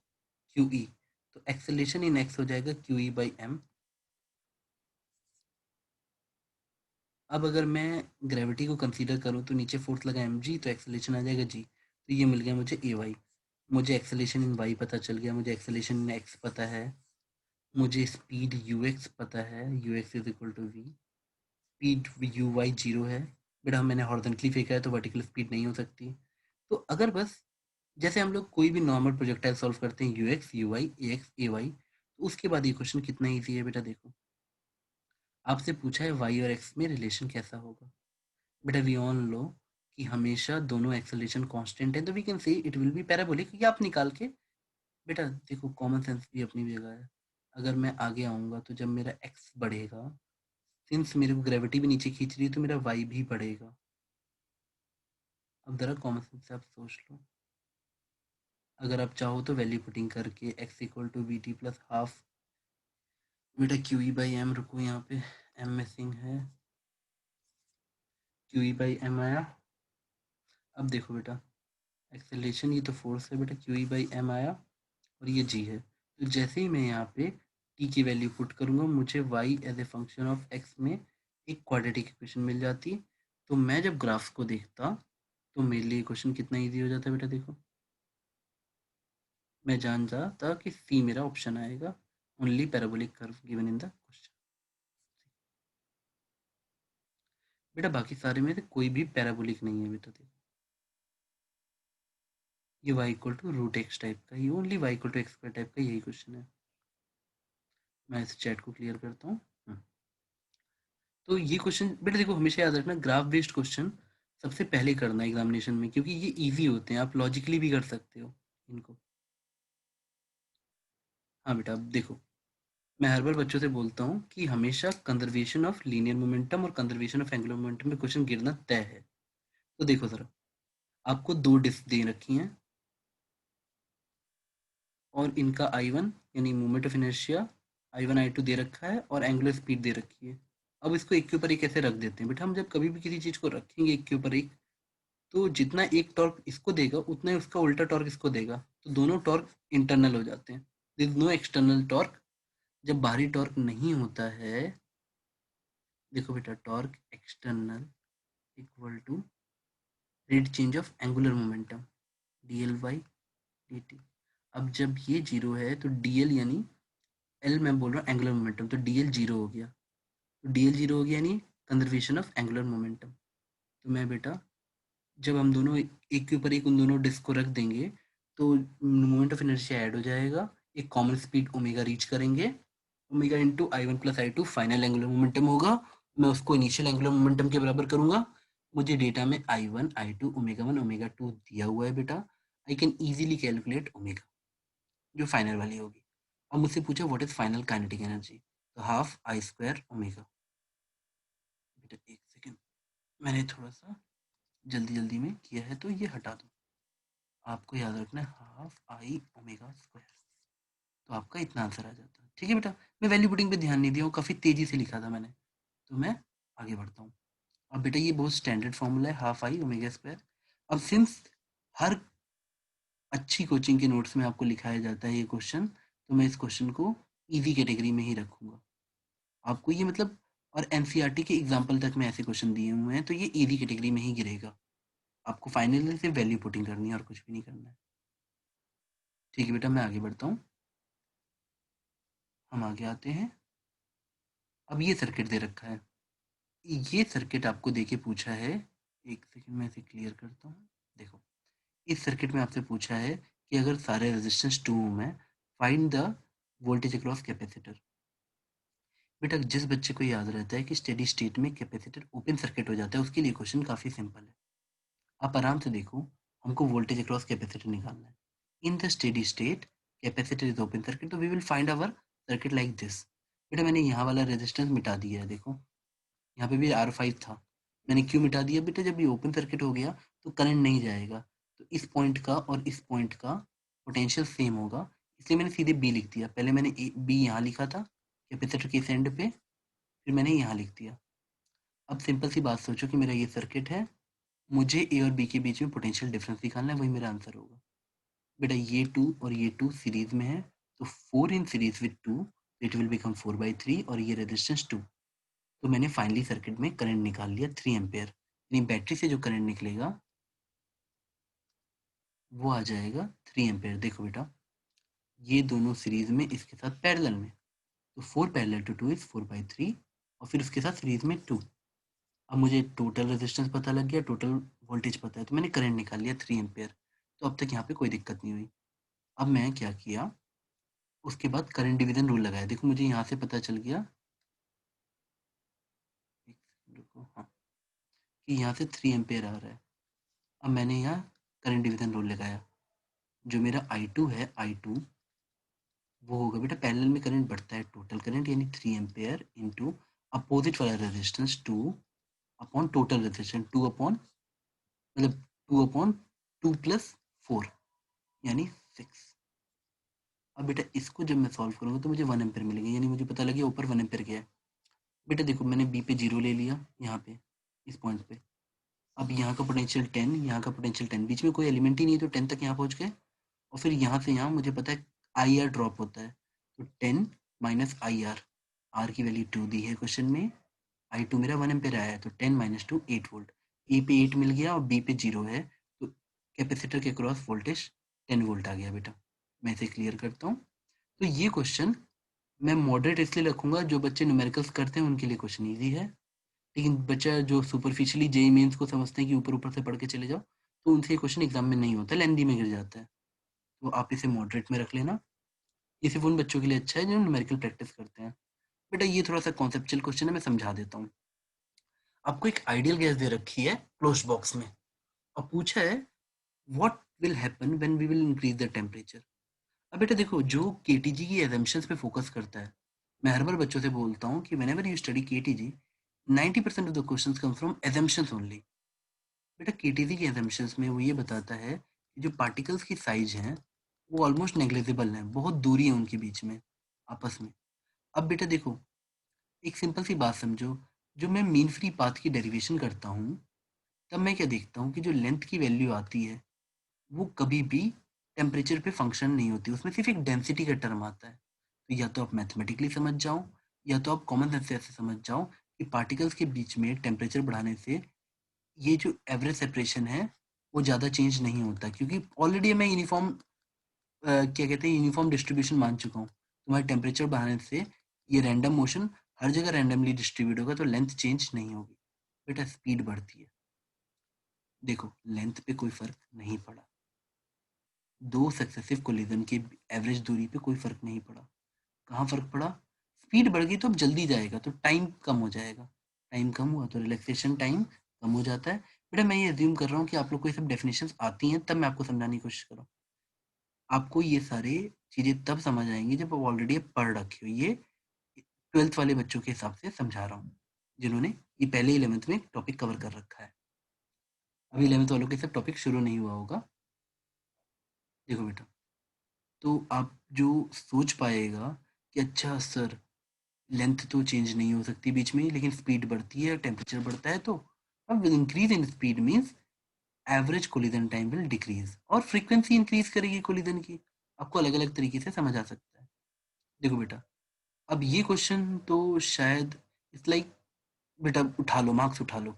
QE, तो एक्सेलरेशन इन x हो जाएगा QE बाई m। अब अगर मैं ग्रेविटी को कंसीडर करूँ तो नीचे फोर्स लगा mg, तो एक्सेलरेशन आ जाएगा g, तो ये मिल गया मुझे ay। मुझे एक्सेलरेशन इन y पता चल गया, मुझे एक्सेलरेशन इन x पता है, मुझे स्पीड ux पता है, ux is equal to v, speed uy 0 है, बेटा मैंने हॉरिजॉन्टली फेंका है तो वर्टिकल स्पीड नहीं हो सकती। तो अगर बस जैसे हम लोग कोई भी नॉर्मल प्रोजेक्टाइल सॉल्व करते हैं यूएक्स यूवाई एक्स ए वाई, तो उसके बाद ये क्वेश्चन कितना ईजी है बेटा। देखो आपसे पूछा है वाई और एक्स में रिलेशन कैसा होगा। बेटा वी ऑल नो कि हमेशा दोनों एक्सेलरेशन कांस्टेंट है, तो we can say it will be parabolic. ये आप निकाल के बेटा देखो कॉमन सेंस भी अपनी जगह है। अगर मैं आगे आऊंगा तो जब मेरा एक्स बढ़ेगा, सिंस मेरे को ग्रेविटी भी नीचे खींच रही है तो मेरा वाई भी बढ़ेगा। अब जरा कॉमन सेंस से आप सोच लो। अगर आप चाहो तो वैल्यू पुटिंग करके x equal to V T plus half बेटा क्यू ई बाई एम, रुको यहाँ पे एम मिसिंग है, क्यू ई बाई एम आया। अब देखो बेटा एक्सेलरेशन ये तो फोर्स है बेटा, क्यू ई बाई एम आया और ये जी है। तो जैसे ही मैं यहाँ पे टी की वैल्यू पुट करूँगा मुझे Y as a function of X में एक क्वाड्रेटिक इक्वेशन मिल जाती। तो मैं जब ग्राफ को देखता तो मेरे लिए क्वेश्चन कितना ईजी हो जाता है बेटा। देखो मैं जान जाता कि सी मेरा ऑप्शन आएगा, only parabolic curve given in the question. बेटा बाकी सारे में से कोई भी पैराबोलिक नहीं है बेटा। देखो ये y equal to root X type का, ये only y equal to X square type का यही क्वेश्चन है। मैं इस चैट को क्लियर करता हूँ। तो ये क्वेश्चन बेटा देखो हमेशा याद रखना, ग्राफ बेस्ड क्वेश्चन सबसे पहले करना एग्जामिनेशन में, क्योंकि ये इजी होते हैं, आप लॉजिकली भी कर सकते हो इनको। हाँ बेटा अब देखो मैं हर बार बच्चों से बोलता हूँ कि हमेशा कंजर्वेशन ऑफ लीनियर मोमेंटम और कंजर्वेशन ऑफ एंगुलर मोमेंटम में क्वेश्चन गिरना तय है। तो देखो जरा आपको दो डिस्क दे रखी हैं और इनका I1 यानी moment of inertia I1 I2 दे रखा है और एंगुलर स्पीड दे रखी है। अब इसको एक के ऊपर एक ऐसे रख देते हैं बेटा। हम जब कभी भी किसी चीज को रखेंगे एक के ऊपर एक, तो जितना एक टॉर्क इसको देगा उतना ही उसका उल्टा टॉर्क इसको देगा, तो दोनों टॉर्क इंटरनल हो जाते हैं। There is no external torque. जब बाहरी टॉर्क नहीं होता है, देखो बेटा torque external equal to rate change of angular momentum D L by D T. अब जब ये जीरो है तो डी एल यानी एल मैं बोल रहा हूँ एंगुलर मोमेंटम, तो डी एल जीरो हो गया। तो डी एल जीरो हो गया यानी कंजर्वेशन ऑफ एंगुलर मोमेंटम। तो मैं बेटा जब हम दोनों एक के ऊपर एक उन दोनों डिस्क को रख देंगे तो मोमेंट ऑफ इनर्शिया ऐड हो जाएगा, एक कॉमन स्पीड ओमेगा रीच करेंगे, omega into I one plus I two final angular momentum होगा। मैं उसको इनिशियल एंगुलर मोमेंटम के बराबर करूंगा। मुझे डेटा में I one I two omega one omega two दिया हुआ है बेटा। I can easily calculate omega जो फाइनल वाली होगी। अब मुझसे पूछा what is final kinetic energy, तो हाफ आई स्क्वायर ओमेगा। बेटा एक सेकेंड, मैंने थोड़ा सा जल्दी जल्दी में किया है तो ये हटा दो। आपको याद रखना है हाफ आई ओमेगा स्क्वायर, तो आपका इतना आंसर आ जाता है। ठीक है बेटा, मैं वैल्यू पुटिंग पे ध्यान नहीं दिया हूँ, काफ़ी तेजी से लिखा था मैंने, तो मैं आगे बढ़ता हूँ। अब बेटा ये बहुत स्टैंडर्ड फॉर्मूला है हाफ आई ओमेगा स्क्वायर। अब सिंस हर अच्छी कोचिंग के नोट्स में आपको लिखाया जाता है ये क्वेश्चन, तो मैं इस क्वेश्चन को इजी कैटेगरी में ही रखूंगा। आपको ये मतलब और एनसीईआरटी के एग्जाम्पल तक में ऐसे क्वेश्चन दिए हुए हैं, तो ये इजी कैटेगरी में ही गिरेगा। आपको फाइनली सिर्फ वैल्यू पुटिंग करनी है और कुछ भी नहीं करना है। ठीक है बेटा मैं आगे बढ़ता हूँ। हम आगे आते हैं। अब ये सर्किट दे रखा है, ये सर्किट आपको देके पूछा है, एक सेकंड में इसे क्लियर करता हूँ। देखो इस सर्किट में आपसे पूछा है कि अगर सारे रेजिस्टेंस 2 ओम है, find the voltage across capacitor. बेटा जिस बच्चे को याद रहता है कि स्टेडी स्टेट में कैपेसिटर ओपन सर्किट हो जाता है उसके लिए क्वेश्चन काफ़ी सिंपल है। आप आराम से देखो, हमको वोल्टेज अक्रॉस कैपेसिटर निकालना है। In the steady state capacitor is open circuit, तो we will find our circuit like this. बेटा मैंने यहाँ वाला रेजिस्टेंस मिटा दिया है, देखो यहाँ पे भी R5 था, मैंने क्यों मिटा दिया बेटा, जब ये ओपन सर्किट हो गया तो करंट नहीं जाएगा, तो इस पॉइंट का और इस पॉइंट का पोटेंशियल सेम होगा, इसलिए मैंने सीधे बी लिख दिया। पहले मैंने बी यहाँ लिखा था कैपेसिटर के इस एंड पे, फिर मैंने यहाँ लिख दिया। अब सिंपल सी बात सोचो कि मेरा ये सर्किट है, मुझे ए और बी के बीच में पोटेंशियल डिफरेंस निकालना है, वही मेरा आंसर होगा। बेटा ये 2 और ये 2 सीरीज में है, तो 4 in series with 2 it will become 4/3 और ये रेजिस्टेंस 2। तो मैंने फाइनली सर्किट में करंट निकाल लिया 3 एम्पेयर, यानी बैटरी से जो करंट निकलेगा वो आ जाएगा 3 एम्पेयर। देखो बेटा ये दोनों सीरीज में इसके साथ पैरेलल में, तो 4 पैरेलल टू 2 इज 4/3 और फिर उसके साथ सीरीज में 2, अब मुझे टोटल रेजिस्टेंस पता लग गया, टोटल वोल्टेज पता है, तो मैंने करंट निकाल लिया 3 एम्पीयर। तो अब तक यहाँ पे कोई दिक्कत नहीं हुई। अब मैं क्या किया, उसके बाद करंट डिवीजन रूल लगाया। देखो मुझे यहाँ से पता चल गया, एक सेकंड रुको, हाँ, कि यहाँ से 3 एम्पीयर आ रहा है। अब मैंने यहाँ करंट डिवीजन रूल लगाया। जो मेरा I2 है, I2 वो होगा बेटा, पैरेलल में करंट बढ़ता है, टोटल करंट यानी 3 एम्पीयर इंटू अपोजिट वाला resistance 2 upon total resistance 2 upon, मतलब 2 अपॉन 2 प्लस 4 यानी 6। अब बेटा इसको जब मैं सॉल्व करूंगा तो मुझे 1 एम्पीयर मिलेंगे, यानी मुझे पता लगे ऊपर 1 एम्पीयर गया है। बेटा देखो मैंने बी पे 0 ले लिया, यहाँ पे इस पॉइंट पे। अब यहाँ का पोटेंशियल 10, यहाँ का पोटेंशियल 10, बीच में कोई एलिमेंट ही नहीं, तो 10 तक यहाँ पहुँच गए। और फिर यहाँ से यहाँ मुझे पता है आई आर ड्रॉप होता है, तो 10 माइनस आई आर, आर की वैल्यू 2 दी है क्वेश्चन में, आई टू मेरा 1 एम्पीयर आया है, तो 10 माइनस 2 8 वोल्ट। ए पे 8 मिल गया और बी पे 0 है, तो कैपेसिटर के क्रॉस वोल्टेज 10 वोल्ट आ गया बेटा। मैं इसे क्लियर करता हूँ। तो ये क्वेश्चन मैं मॉडरेट इसलिए रखूंगा, जो बच्चे न्यूमेरिकल्स करते हैं उनके लिए क्वेश्चन ईजी है, लेकिन बच्चा जो सुपरफिशियली जेई मेंस को समझते हैं कि ऊपर ऊपर से पढ़ के चले जाओ, तो उनसे ये क्वेश्चन एग्जाम में नहीं होता, लेंदी में गिर जाता है। तो आप इसे मॉडरेट में रख लेना। ये सिर्फ उन बच्चों के लिए अच्छा है जो न्यूमेरिकल प्रैक्टिस करते हैं। बेटा ये थोड़ा सा कॉन्सेप्चुअल क्वेश्चन है, मैं समझा देता हूँ। आपको एक आइडियल गैस दे रखी है क्लोज बॉक्स में, और पूछा है what will happen when we will increase the temperature. अब बेटा देखो, जो केटीजी की एजम्पशंस पे फोकस करता है, मैं हर बार बच्चों से बोलता हूँ कि whenever you study KTG 90% of the questions come from assumptions only. बेटा केटीजी के एजम्पशंस में वो ये बताता है कि जो पार्टिकल्स की साइज है वो ऑलमोस्ट नेग्लिजिबल है, बहुत दूरी है उनके बीच में आपस में। अब बेटा देखो, एक सिंपल सी बात समझो, जो मैं मीन फ्री पाथ की डेरिवेशन करता हूँ, तब मैं क्या देखता हूँ कि जो लेंथ की वैल्यू आती है वो कभी भी टेम्परेचर पे फंक्शन नहीं होती, उसमें सिर्फ एक डेंसिटी का टर्म आता है। तो या तो आप मैथमेटिकली समझ जाओ, या तो आप कॉमन सेंस से ऐसे समझ जाओ कि पार्टिकल्स के बीच में टेम्परेचर बढ़ाने से ये जो एवरेज सेपरेशन है वो ज़्यादा चेंज नहीं होता, क्योंकि ऑलरेडी मैं यूनिफॉर्म क्या कहते हैं, यूनिफॉर्म डिस्ट्रीब्यूशन मान चुका हूँ। तुम्हारे टेम्परेचर बढ़ाने से ये रैंडम मोशन हर जगह रैंडमली डिस्ट्रीब्यूट होगा, तो लेंथ चेंज नहीं होगी। बेटा स्पीड बढ़ती है, देखो लेंथ पे कोई फर्क नहीं पड़ा, दो सक्सेसिव कोलिजन की एवरेज दूरी पे कोई फर्क नहीं पड़ा। कहाँ फर्क पड़ा, स्पीड बढ़ गई तो अब जल्दी जाएगा, तो टाइम कम हो जाएगा, टाइम कम हुआ तो रिलैक्सेशन टाइम कम हो जाता है। बेटा मैं ये अज्यूम कर रहा हूँ कि आप लोग को ये सब डेफिनेशंस आती हैं, तब मैं आपको समझाने की कोशिश कर रहा हूँ। आपको ये सारे चीजें तब समझ आएंगी जब आप ऑलरेडी पढ़ रखे हो। ये 12th वाले बच्चों के हिसाब से समझा रहा हूँ, जिन्होंने ये पहले 11th में टॉपिक कवर कर रखा है। अभी 11th वालों के सब टॉपिक शुरू नहीं हुआ होगा। देखो बेटा, तो आप जो सोच पाएगा कि अच्छा सर, लेंथ तो चेंज नहीं हो सकती बीच में, लेकिन स्पीड बढ़ती है, टेम्परेचर बढ़ता है, तो अब increase in speed means average collision time will decrease, और फ्रीक्वेंसी इंक्रीज करेगी कोलिजन की। आपको अलग अलग तरीके से समझ आ सकता है। देखो बेटा, अब ये क्वेश्चन तो शायद इट्स लाइक, बेटा उठा लो, मार्क्स उठा लो।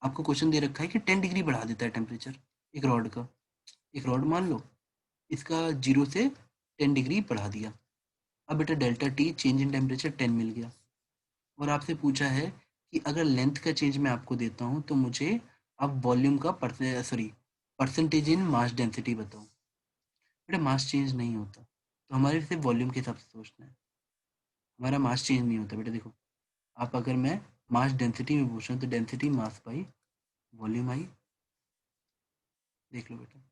आपको क्वेश्चन दे रखा है कि 10 डिग्री बढ़ा देता है टेम्परेचर एक रॉड का। एक रॉड मान लो, इसका 0 से 10 डिग्री बढ़ा दिया। अब बेटा delta T change in temperature 10 मिल गया, और आपसे पूछा है कि अगर लेंथ का चेंज मैं आपको देता हूँ तो मुझे आप वॉल्यूम का परसेंटेज इन मास डेंसिटी बताओ। बेटा मास चेंज नहीं होता, तो हमारे सिर्फ वॉल्यूम के हिसाब से सोचना है, हमारा मास चेंज नहीं होता। बेटा देखो, आप अगर मैं मास डेंसिटी में पूछ रहा हूँ, तो डेंसिटी मास बाई वॉल्यूम आई, देख लो बेटा।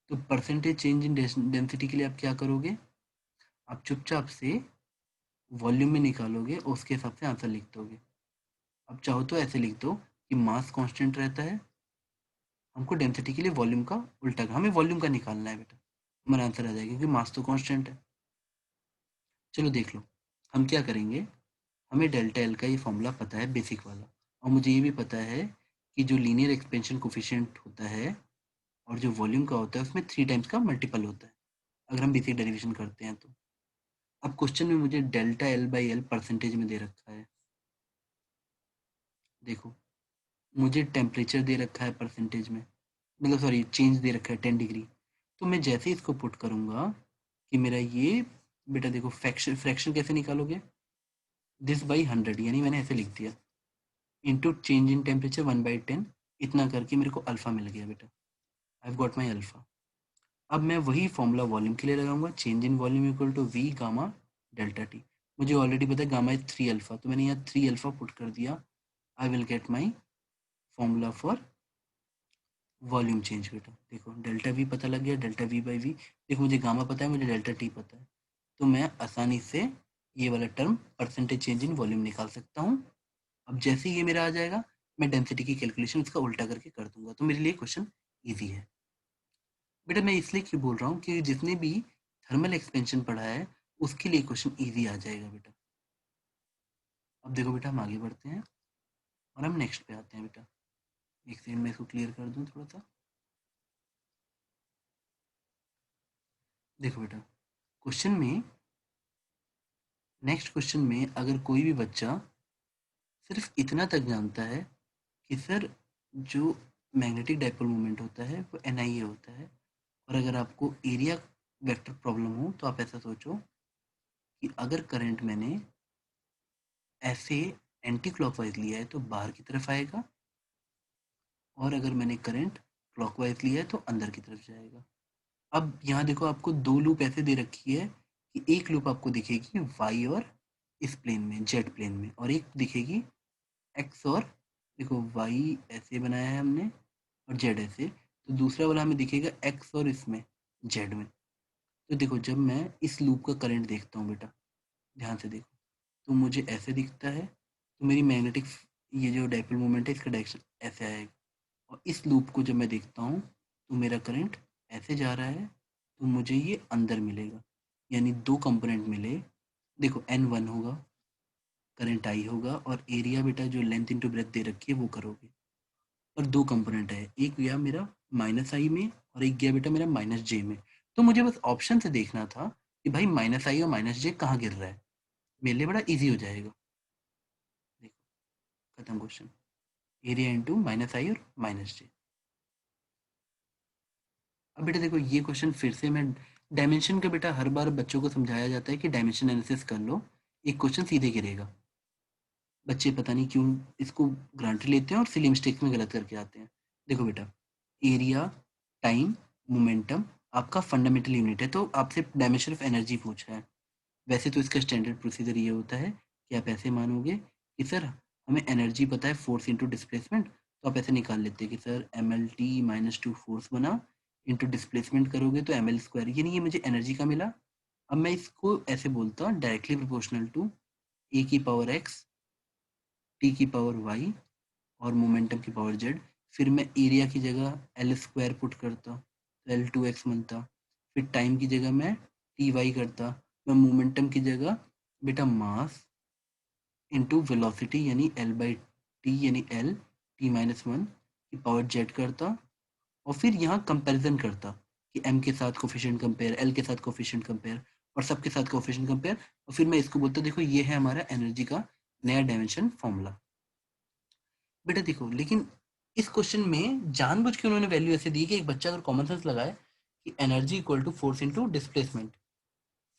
तो परसेंटेज चेंज इन डेंसिटी के लिए आप क्या करोगे, आप चुपचाप से वॉल्यूम में निकालोगे और उसके हिसाब से आंसर लिख दोगे। अब चाहो तो ऐसे लिख दो कि मास कांस्टेंट रहता है, हमको डेंसिटी के लिए वॉल्यूम का उल्टा, हमें वॉल्यूम का निकालना है बेटा, हमारा आंसर आ जाएगा, क्योंकि मास तो कांस्टेंट है। चलो देख लो, हम क्या करेंगे, हमें डेल्टा एल का ये फॉर्मूला पता है बेसिक वाला, और मुझे ये भी पता है कि जो लीनियर एक्सपेंशन कोफिशिएंट होता है और जो वॉल्यूम का होता है उसमें 3 टाइम्स का मल्टीपल होता है, अगर हम बेसिक डेरिवेशन करते हैं तो। अब क्वेश्चन में मुझे delta L by L percentage में दे रखा है, देखो मुझे टेम्परेचर दे रखा है परसेंटेज में, मतलब सॉरी चेंज दे रखा है 10 डिग्री। तो मैं जैसे ही इसको पुट करूंगा कि मेरा ये, बेटा देखो फ्रैक्शन फ्रैक्शन कैसे निकालोगे, दिस बाई 100, यानी मैंने ऐसे लिख दिया, इंटू चेंज इन टेम्परेचर 1/10, इतना करके मेरे को अल्फा मिल गया बेटा। I have got my alpha. अब मैं वही फॉर्मूला वॉल्यूम के लिए लगाऊंगा, change in volume equal to V gamma delta T. मुझे ऑलरेडी पता है गामा इज 3 अल्फा, तो मैंने यहाँ 3 अल्फा पुट कर दिया। I will get my formula for volume change बेटा। देखो डेल्टा वी पता लग गया, डेल्टा वी बाई वी। देखो मुझे गामा पता है, मुझे डेल्टा टी पता है, तो मैं आसानी से ये वाला term percentage change in volume निकाल सकता हूँ। अब जैसे ही ये मेरा आ जाएगा, मैं डेंसिटी की कैलकुलेशन उसका उल्टा करके कर दूंगा, तो मेरे लिए क्वेश्चन ईजी है। बेटा मैं इसलिए क्यों बोल रहा हूँ कि जितने भी थर्मल एक्सपेंशन पढ़ा है उसके लिए क्वेश्चन ईजी आ जाएगा बेटा। अब देखो बेटा हम आगे बढ़ते हैं और हम नेक्स्ट पे आते हैं बेटा। एक सेकंड में इसको क्लियर कर दूं थोड़ा सा। देखो बेटा क्वेश्चन में, नेक्स्ट क्वेश्चन में अगर कोई भी बच्चा सिर्फ इतना तक जानता है कि सर जो मैग्नेटिक डाइपोल मोमेंट होता है वो NIA होता है, और अगर आपको एरिया वेक्टर प्रॉब्लम हो तो आप ऐसा सोचो कि अगर करंट मैंने ऐसे एंटी क्लॉकवाइज लिया है तो बाहर की तरफ आएगा, और अगर मैंने करंट क्लॉकवाइज लिया है तो अंदर की तरफ जाएगा। अब यहाँ देखो आपको दो लूप ऐसे दे रखी है कि एक लूप आपको दिखेगी वाई और इस प्लेन में, जेड प्लेन में, और एक दिखेगी एक्स और, देखो वाई ऐसे बनाया है हमने और जेड ऐसे, तो दूसरा वाला हमें दिखेगा एक्स और इसमें जेड में। तो देखो जब मैं इस लूप का करंट देखता हूँ बेटा, ध्यान से देखो, तो मुझे ऐसे दिखता है, तो मेरी मैग्नेटिक ये जो डाइपोल मोमेंट है इसका डायरेक्शन ऐसे आएगा। और इस लूप को जब मैं देखता हूँ तो मेरा करंट ऐसे जा रहा है, तो मुझे ये अंदर मिलेगा, यानी दो कंपोनेंट मिले। देखो N1 होगा, करंट I होगा, और एरिया बेटा जो लेंथ इंटू ब्रेथ दे रखी है वो करोगे। और दो कंपोनेंट है, एक गया मेरा -I में और एक गया बेटा मेरा -J में। तो मुझे बस ऑप्शन से देखना था कि भाई -I और -J कहाँ गिर रहा है, मेरे लिए बड़ा ईजी हो जाएगा। देखो खत्म क्वेश्चन, एरिया इंटू -I और -J। अब बेटा देखो ये क्वेश्चन फिर से मैं, डायमेंशन का बेटा हर बार बच्चों को समझाया जाता है कि डायमेंशन एनालिसिस कर लो, एक क्वेश्चन सीधे गिरेगा। बच्चे पता नहीं क्यों इसको ग्रांटेड लेते हैं और सिली मिस्टेक्स में गलत करके आते हैं। देखो बेटा एरिया, टाइम, मोमेंटम आपका फंडामेंटल यूनिट है, तो आपसे डायमेंशन ऑफ एनर्जी पूछा है। वैसे तो इसका स्टैंडर्ड प्रोसीजर ये होता है कि आप ऐसे मानोगे कि सर हमें एनर्जी पता है फोर्स इंटू डिस्प्लेसमेंट, तो आप ऐसे निकाल लेते हैं कि सर MLT-2 फोर्स बना, इंटू डिस्प्लेसमेंट करोगे तो ML², यानी ये मुझे एनर्जी का मिला। अब मैं इसको ऐसे बोलता हूँ directly proportional to A⁻X T⁻Y और मोमेंटम की पावर Z। फिर मैं एरिया की जगह L² पुट करता, तो L2X बनता। फिर टाइम की जगह मैं TY करता, मैं मोमेंटम की जगह बेटा मास इंटू वेलोसिटी यानी L/T यानी L T-1 की पावर Z करता, और फिर यहाँ कंपैरिजन करता कि M के साथ कोफिशिएंट कंपेयर, L के साथ कोफिशिएंट कंपेयर, और सबके साथ कोफिशिएंट कंपेयर, और फिर मैं इसको बोलता देखो ये है हमारा एनर्जी का नया डायमेंशन फॉर्मूला। बेटा देखो लेकिन इस क्वेश्चन में जानबूझ के उन्होंने वैल्यू ऐसे दी कि एक बच्चा अगर कॉमन सेंस लगाए कि energy equal to force into displacement,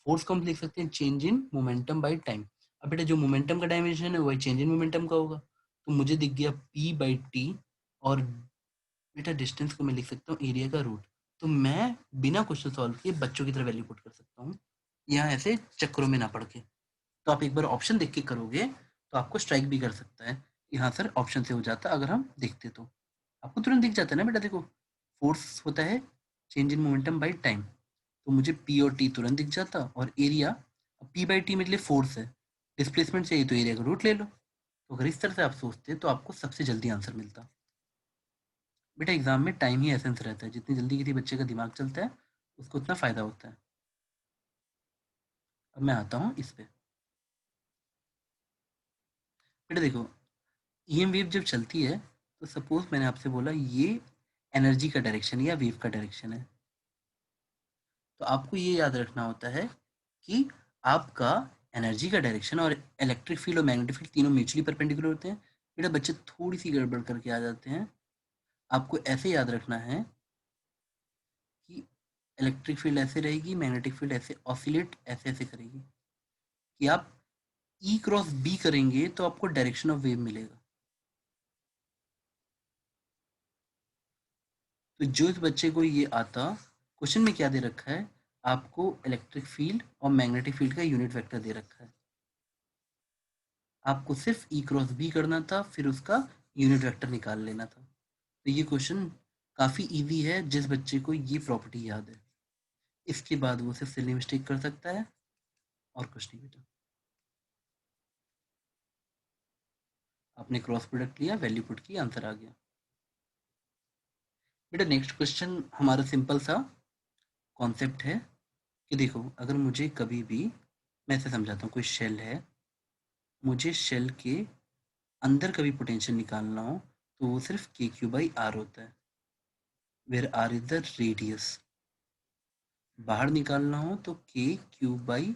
force को हम लिख सकते हैं change in momentum by time. अब बेटा जो मोमेंटम का डायमेंशन है वही चेंज इन मोमेंटम का होगा, तो मुझे दिख गया P/T, और बेटा डिस्टेंस को मैं लिख सकता हूँ एरिया का रूट। तो मैं बिना क्वेश्चन सॉल्व किए बच्चों की तरह वैल्यू पुट कर सकता हूँ, यहाँ ऐसे चक्करों में ना पड़ के। तो आप एक बार ऑप्शन देख के करोगे तो आपको स्ट्राइक भी कर सकता है कि हाँ सर ऑप्शन से हो जाता, अगर हम देखते तो आपको तुरंत दिख जाता है ना बेटा। देखो फोर्स होता है change in momentum by time, तो मुझे P और T तुरंत दिख जाता, और एरिया P/T मेरे लिए फोर्स है, डिस्प्लेसमेंट चाहिए तो एरिया का रूट ले लो। तो अगर इस तरह से आप सोचते तो आपको सबसे जल्दी आंसर मिलता। बेटा एग्जाम में टाइम ही एसेंस रहता है, जितनी जल्दी किसी बच्चे का दिमाग चलता है उसको उतना फायदा होता है। अब मैं आता हूँ इस पे। बेटा देखो EM वेव जब चलती है तो सपोज मैंने आपसे बोला ये एनर्जी का डायरेक्शन या वेव का डायरेक्शन है, तो आपको ये याद रखना होता है कि आपका एनर्जी का डायरेक्शन और इलेक्ट्रिक फील्ड और मैग्नेटिक फील्ड तीनों म्यूचुअली परपेंडिकुलर होते हैं। बेटा बच्चे थोड़ी सी गड़बड़ करके आ जाते हैं, आपको ऐसे याद रखना है कि इलेक्ट्रिक फील्ड ऐसे रहेगी, मैग्नेटिक फील्ड ऐसे ऑसिलेट ऐसे ऐसे करेगी, कि आप ई क्रॉस बी करेंगे तो आपको डायरेक्शन ऑफ वेव मिलेगा। तो जो इस बच्चे को ये आता, क्वेश्चन में क्या दे रखा है, आपको इलेक्ट्रिक फील्ड और मैग्नेटिक फील्ड का यूनिट वेक्टर दे रखा है, आपको सिर्फ ई क्रॉस बी करना था, फिर उसका यूनिट वेक्टर निकाल लेना था। तो ये क्वेश्चन काफ़ी इजी है जिस बच्चे को ये प्रॉपर्टी याद है। इसके बाद वो सिर्फ सिली मिस्टेक कर सकता है और कुछ नहीं बेटा। आपने क्रॉस प्रोडक्ट लिया, वैल्यू पुट की, आंसर आ गया। बेटा नेक्स्ट क्वेश्चन हमारा सिंपल सा कॉन्सेप्ट है कि देखो, अगर मुझे कभी भी, मैं ऐसे समझाता हूँ, कोई शेल है, मुझे शेल के अंदर कभी पोटेंशियल निकालना हो तो वो सिर्फ के क्यू बाई आर होता है, where R is the radius. बाहर निकालना हो तो के क्यू बाई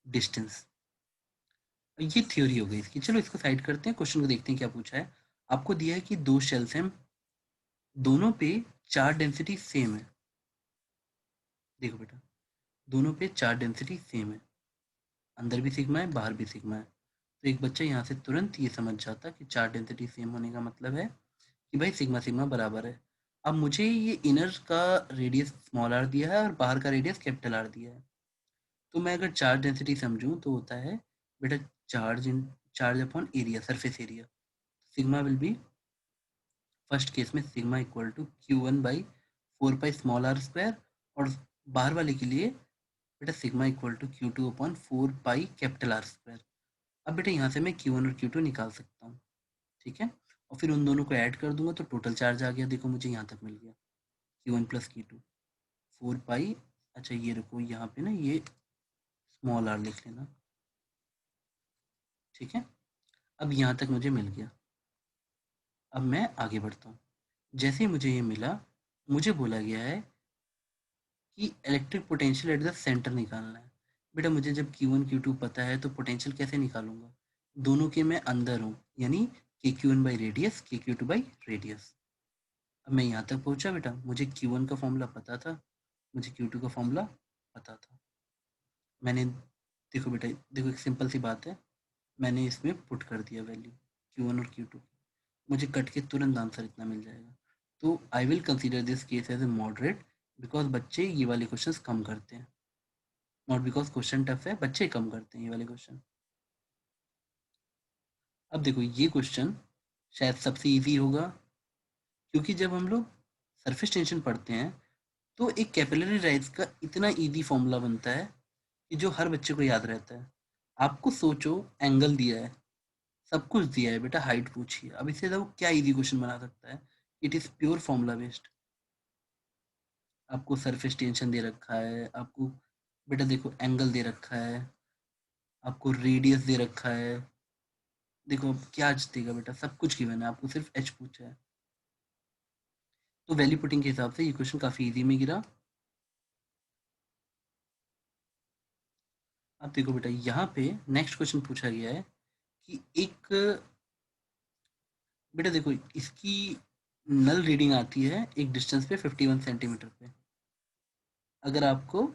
डिस्टेंस। ये थ्योरी हो गई इसकी, चलो इसको साइड करते हैं, क्वेश्चन को देखते हैं क्या पूछा है। आपको दिया है कि दो शेल्स हैं, दोनों पे चार्ज डेंसिटी सेम है। देखो बेटा, दोनों पे चार्ज डेंसिटी सेम है, अंदर भी सिग्मा है, बाहर भी सिग्मा है। तो एक बच्चा यहाँ से तुरंत ये समझ जाता कि चार्ज डेंसिटी सेम होने का मतलब है कि भाई सिग्मा सिग्मा बराबर है। अब मुझे ये इनर का रेडियस स्मॉल आर दिया है और बाहर का रेडियस कैपिटल आर दिया है, तो मैं अगर चार्ज डेंसिटी समझूं तो होता है बेटा charge upon area, surface area. Sigma will be, first case में sigma equal to Q1/4 pi small R square, और बाहर वाले के लिए बेटा sigma equal to Q2/4 pi capital R square. अब बेटा यहाँ से मैं Q1 और Q2 निकाल सकता हूँ, ठीक है, और फिर उन दोनों को ऐड कर दूंगा तो टोटल चार्ज आ गया। देखो मुझे यहाँ तक मिल गया Q1 + Q2 4 पाई। अच्छा ये रुको, यहाँ पे ना ये स्मॉल आर लिख लेना, ठीक है। अब यहाँ तक मुझे मिल गया। अब मैं आगे बढ़ता हूँ। जैसे ही मुझे ये मिला, मुझे बोला गया है कि electric potential at the centre निकालना है। बेटा मुझे जब Q1 Q2 पता है तो पोटेंशियल कैसे निकालूंगा, दोनों के मैं अंदर हूँ, यानी KQ1/रेडियस, KQ2/रेडियस। अब मैं यहाँ तक पहुँचा बेटा, मुझे Q1 का फॉर्मूला पता था, मुझे Q2 का फॉर्मूला पता था। मैंने, देखो बेटा, देखो एक सिंपल सी बात है, मैंने इसमें पुट कर दिया वैल्यू Q1 और Q2, मुझे कट के तुरंत आंसर इतना मिल जाएगा। तो I will consider this case as a moderate, because बच्चे ये वाले क्वेश्चंस कम करते हैं, नॉट बिकॉज क्वेश्चन टफ है, बच्चे कम करते हैं ये वाले क्वेश्चन। अब देखो ये क्वेश्चन शायद सबसे इजी होगा, क्योंकि जब हम लोग सरफेस टेंशन पढ़ते हैं तो एक कैपिलरी राइज का इतना इजी फॉर्मूला बनता है कि जो हर बच्चे को याद रहता है। आपको सोचो, एंगल दिया है, सब कुछ दिया है बेटा, हाइट पूछिए, अब इससे वो क्या इजी क्वेश्चन बना सकता है। It is pure formula based. आपको सरफेस टेंशन दे रखा है, आपको बेटा देखो एंगल दे रखा है, आपको रेडियस दे रखा है, देखो अब क्या देगा बेटा, सब कुछ गिवन है, आपको सिर्फ एच पूछा है। तो वैल्यू पुटिंग के हिसाब से ये क्वेश्चन काफी इजी में गिरा। अब देखो बेटा, यहाँ पे नेक्स्ट क्वेश्चन पूछा गया है कि एक, बेटा देखो इसकी नल रीडिंग आती है एक डिस्टेंस पे 51 सेंटीमीटर पे। अगर आपको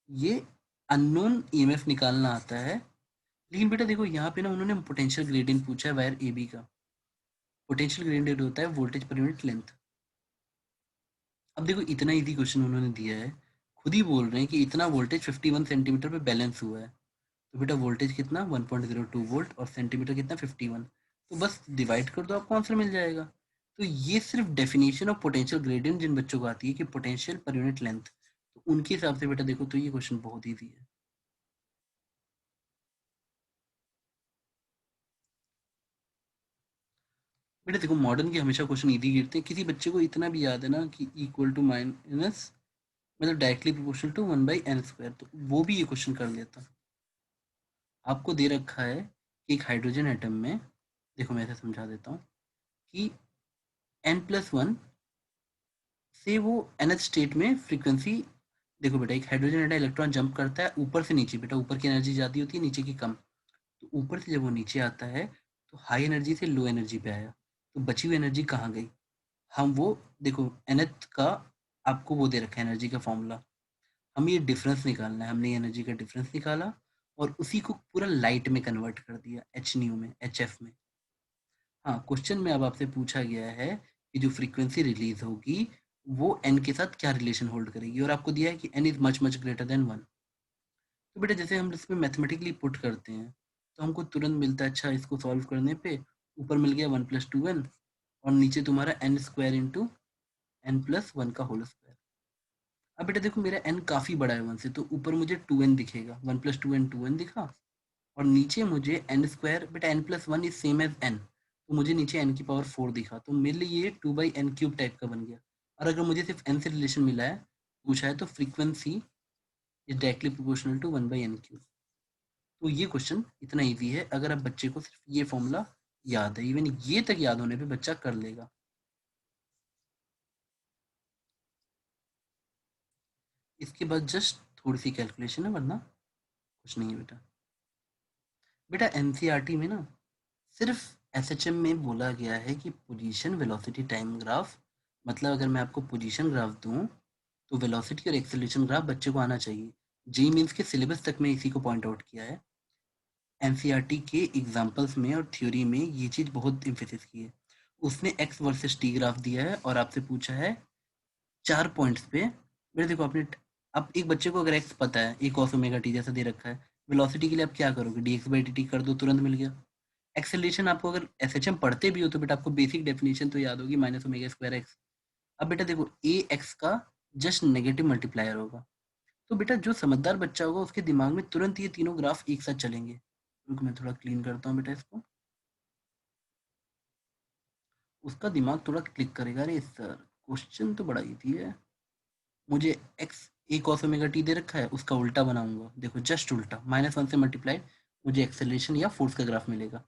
ये अननोन ईएमएफ निकालना आता है, लेकिन बेटा देखो यहाँ पे ना उन्होंने पोटेंशियल ग्रेडियंट पूछा है वायर ए बी का। पोटेंशियल ग्रेडियंट होता है वोल्टेज पर यूनिट लेंथ। अब देखो इतना इजी क्वेश्चन उन्होंने दिया है, खुद ही बोल रहे हैं कि इतना वोल्टेज 51 सेंटीमीटर पे बैलेंस हुआ है, तो बेटा वोल्टेज कितना 1.02 वोल्ट और सेंटीमीटर कितना 51, तो बस डिवाइड कर दो आपको आंसर मिल जाएगा। तो ये सिर्फ डेफिनेशन ऑफ पोटेंशियल ग्रेडियंट जिन बच्चों को आती है कि पोटेंशियल पर यूनिट लेंथ, तो उनके हिसाब से बेटा देखो तो ये क्वेश्चन बहुत ईजी है। बेटा देखो मॉडर्न के हमेशा क्वेश्चन इजी गिरते हैं, किसी बच्चे को इतना भी याद है ना कि इक्वल टू माइनस, मतलब डायरेक्टली प्रोपोर्शनल टू 1/n², तो वो भी ये क्वेश्चन कर लेता। आपको दे रखा है कि एक हाइड्रोजन एटम में, देखो मैं ऐसे समझा देता हूँ कि n+1 से वो nth स्टेट में फ्रीक्वेंसी, देखो बेटा एक हाइड्रोजन एटम इलेक्ट्रॉन जंप करता है ऊपर से नीचे, बेटा ऊपर की एनर्जी ज़्यादा होती है, नीचे की कम। तो ऊपर से जब वो नीचे आता है तो हाई एनर्जी से लो एनर्जी पे आया, तो बची हुई एनर्जी कहाँ गई, हम वो, देखो nth का आपको वो दे रखा है एनर्जी का फॉर्मूला, हम ये डिफरेंस निकालना है, हमने एनर्जी का डिफरेंस निकाला और उसी को पूरा लाइट में कन्वर्ट कर दिया, एच न्यू में, एच एफ में। हाँ, क्वेश्चन में अब आपसे पूछा गया है कि जो फ्रीक्वेंसी रिलीज होगी वो एन के साथ क्या रिलेशन होल्ड करेगी, और आपको दिया है कि N is much much greater than 1। तो बेटा जैसे हम इसमें मैथमेटिकली पुट करते हैं तो हमको तुरंत मिलता है, अच्छा इसको सॉल्व करने पे ऊपर मिल गया 1 + 2n, और नीचे तुम्हारा एन स्क्वायर इंटू n+1 का होल स्क्वायर। अब बेटा देखो मेरा n काफ़ी बड़ा है 1 से, तो ऊपर मुझे 2n दिखेगा, 1 + 2n 2n दिखा, और नीचे मुझे एन स्क्वायर, बेटा n+1 is same as n, तो मुझे नीचे n⁴ दिखा, तो मेरे लिए ये 2/n³ टाइप का बन गया। और अगर मुझे सिर्फ n से रिलेशन मिला है, पूछा है, तो frequency is directly proportional to 1/n³। तो ये क्वेश्चन इतना इजी है, अगर आप बच्चे को सिर्फ ये फॉर्मूला याद है, इवन ये तक याद होने पे बच्चा कर लेगा। इसके बाद जस्ट थोड़ी सी कैलकुलेशन है, वरना कुछ नहीं है बेटा। बेटा एनसीईआरटी में ना सिर्फ एसएचएम में बोला गया है कि पोजीशन वेलोसिटी टाइम ग्राफ, मतलब अगर मैं आपको पोजीशन ग्राफ दूं तो वेलोसिटी और एक्सेलरेशन ग्राफ बच्चे को आना चाहिए। जेई मीन्स के सिलेबस तक में इसी को पॉइंट आउट किया है। एनसीईआरटी के एग्जाम्पल्स में और थ्योरी में ये चीज़ बहुत इम्फेसिस की है। उसने एक्स वर्सेस टी ग्राफ दिया है और आपसे पूछा है 4 पॉइंट्स पे। मेरे देखो आपने, अब एक बच्चे को अगर एक्स पता है, एक cos ओमेगा टी जैसा दे रखा है, वेलोसिटी के लिए आप क्या करोगे, dx/dt कर दो, तुरंत मिल गया। एक्सेलरेशन आपको अगर एसएचएम पढ़ते भी हो तो बेटा आपको बेसिक डेफिनेशन तो याद होगी, -ω²x। अब बेटा देखो ए एक्स का जस्ट नेगेटिव मल्टीप्लायर होगा, तो बेटा जो समझदार बच्चा होगा उसके दिमाग में तुरंत ये तीनों ग्राफ एक साथ चलेंगे। रुको मैं थोड़ा क्लीन करता हूँ बेटा इसको, उसका दिमाग थोड़ा क्लिक करेगा, अरे सर क्वेश्चन तो बड़ा इजी है, मुझे एक्स ए कॉस ओमेगा टी दे रखा है, उसका उल्टा बनाऊंगा, देखो जस्ट उल्टा, -1 से मल्टीप्लाई, मुझे एक्सेलरेशन या फोर्स का ग्राफ मिलेगा।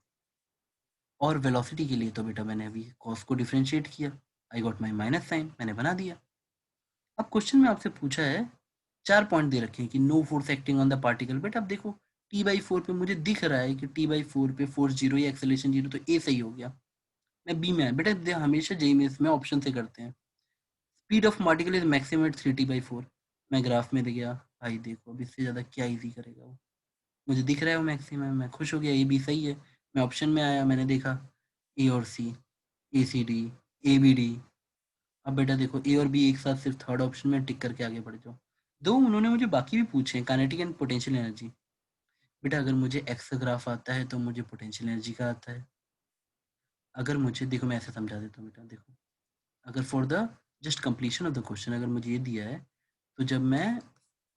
और वेलोसिटी के लिए तो बेटा मैंने अभी कॉस को डिफरेंशिएट किया, I got my minus sine, मैंने बना दिया। अब क्वेश्चन में आपसे पूछा है, 4 पॉइंट दे रखे हैं कि no force acting on the particle. बेटा अब देखो t/4 पे मुझे दिख रहा है कि t/4 पे फोर्स 0 या एक्सेलरेशन 0, तो ए सही हो गया। मैं बी में है बेटा, हमेशा जेई में इसमें ऑप्शन से करते हैं। Speed of particle is maximum at 3t/4। मैं ग्राफ में दे गया, भाई देखो अब इससे ज़्यादा क्या इजी करेगा वो, मुझे दिख रहा है वो मैक्सिमम, मैं खुश हो गया, ये भी सही है। मैं ऑप्शन में आया, मैंने देखा ए और C, A C D, A B D. अब बेटा देखो ए और बी एक साथ सिर्फ थर्ड ऑप्शन में टिक करके आगे बढ़ जाओ। दो उन्होंने मुझे बाकी भी पूछे हैं, काइनेटिक एंड पोटेंशियल एनर्जी। बेटा अगर मुझे एक्स का ग्राफ आता है तो मुझे पोटेंशियल एनर्जी का आता है। अगर मुझे, देखो मैं ऐसे समझा देता हूँ बेटा, देखो अगर for the just completion of the question अगर मुझे ये दिया है, तो जब मैं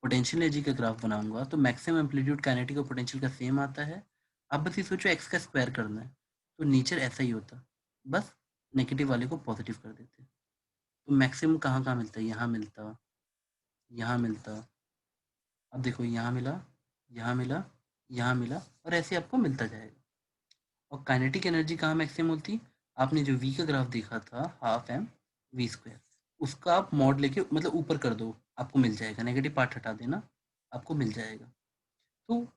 पोटेंशियल एनर्जी का ग्राफ बनाऊंगा तो मैक्सिमम एम्पलीट्यूड काइनेटिक और पोटेंशियल का सेम आता है। आप बस ये सोचो एक्स का स्क्वायर करना है, तो नेचर ऐसा ही होता, बस नेगेटिव वाले को पॉजिटिव कर देते। तो मैक्सिमम कहाँ कहाँ मिलता है, यहाँ मिलता, यहाँ मिलता, अब देखो यहाँ मिला, यहाँ मिला, यहाँ मिला, और ऐसे आपको मिलता जाएगा। और काइनेटिक एनर्जी कहाँ मैक्सिमम होती, आपने जो वी का ग्राफ देखा था, ½ mv², उसका आप मॉड लेके मतलब ऊपर कर दो, आपको मिल जाएगा, नेगेटिव पार्ट हटा देना, आपको मिल जाएगा। तो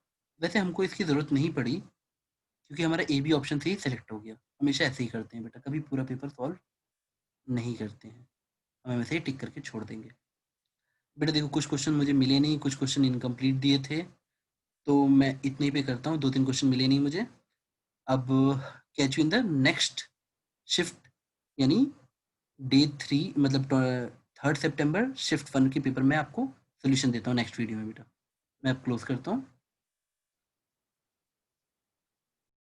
वैसे हमको इसकी ज़रूरत नहीं पड़ी क्योंकि हमारा ए बी ऑप्शन से ही सेलेक्ट हो गया। हमेशा ऐसे ही करते हैं बेटा, कभी पूरा पेपर सॉल्व नहीं करते हैं, हम वैसे ही टिक करके छोड़ देंगे। बेटा देखो कुछ क्वेश्चन मुझे मिले नहीं, कुछ क्वेश्चन इनकम्प्लीट दिए थे, तो मैं इतने ही पे करता हूँ, 2-3 क्वेश्चन मिले नहीं मुझे। अब catch you in the next shift, यानी डे 3, मतलब 3 सितंबर शिफ्ट 1 के पेपर में आपको सोल्यूशन देता हूँ नेक्स्ट वीडियो में बेटा। मैं अब क्लोज करता हूँ।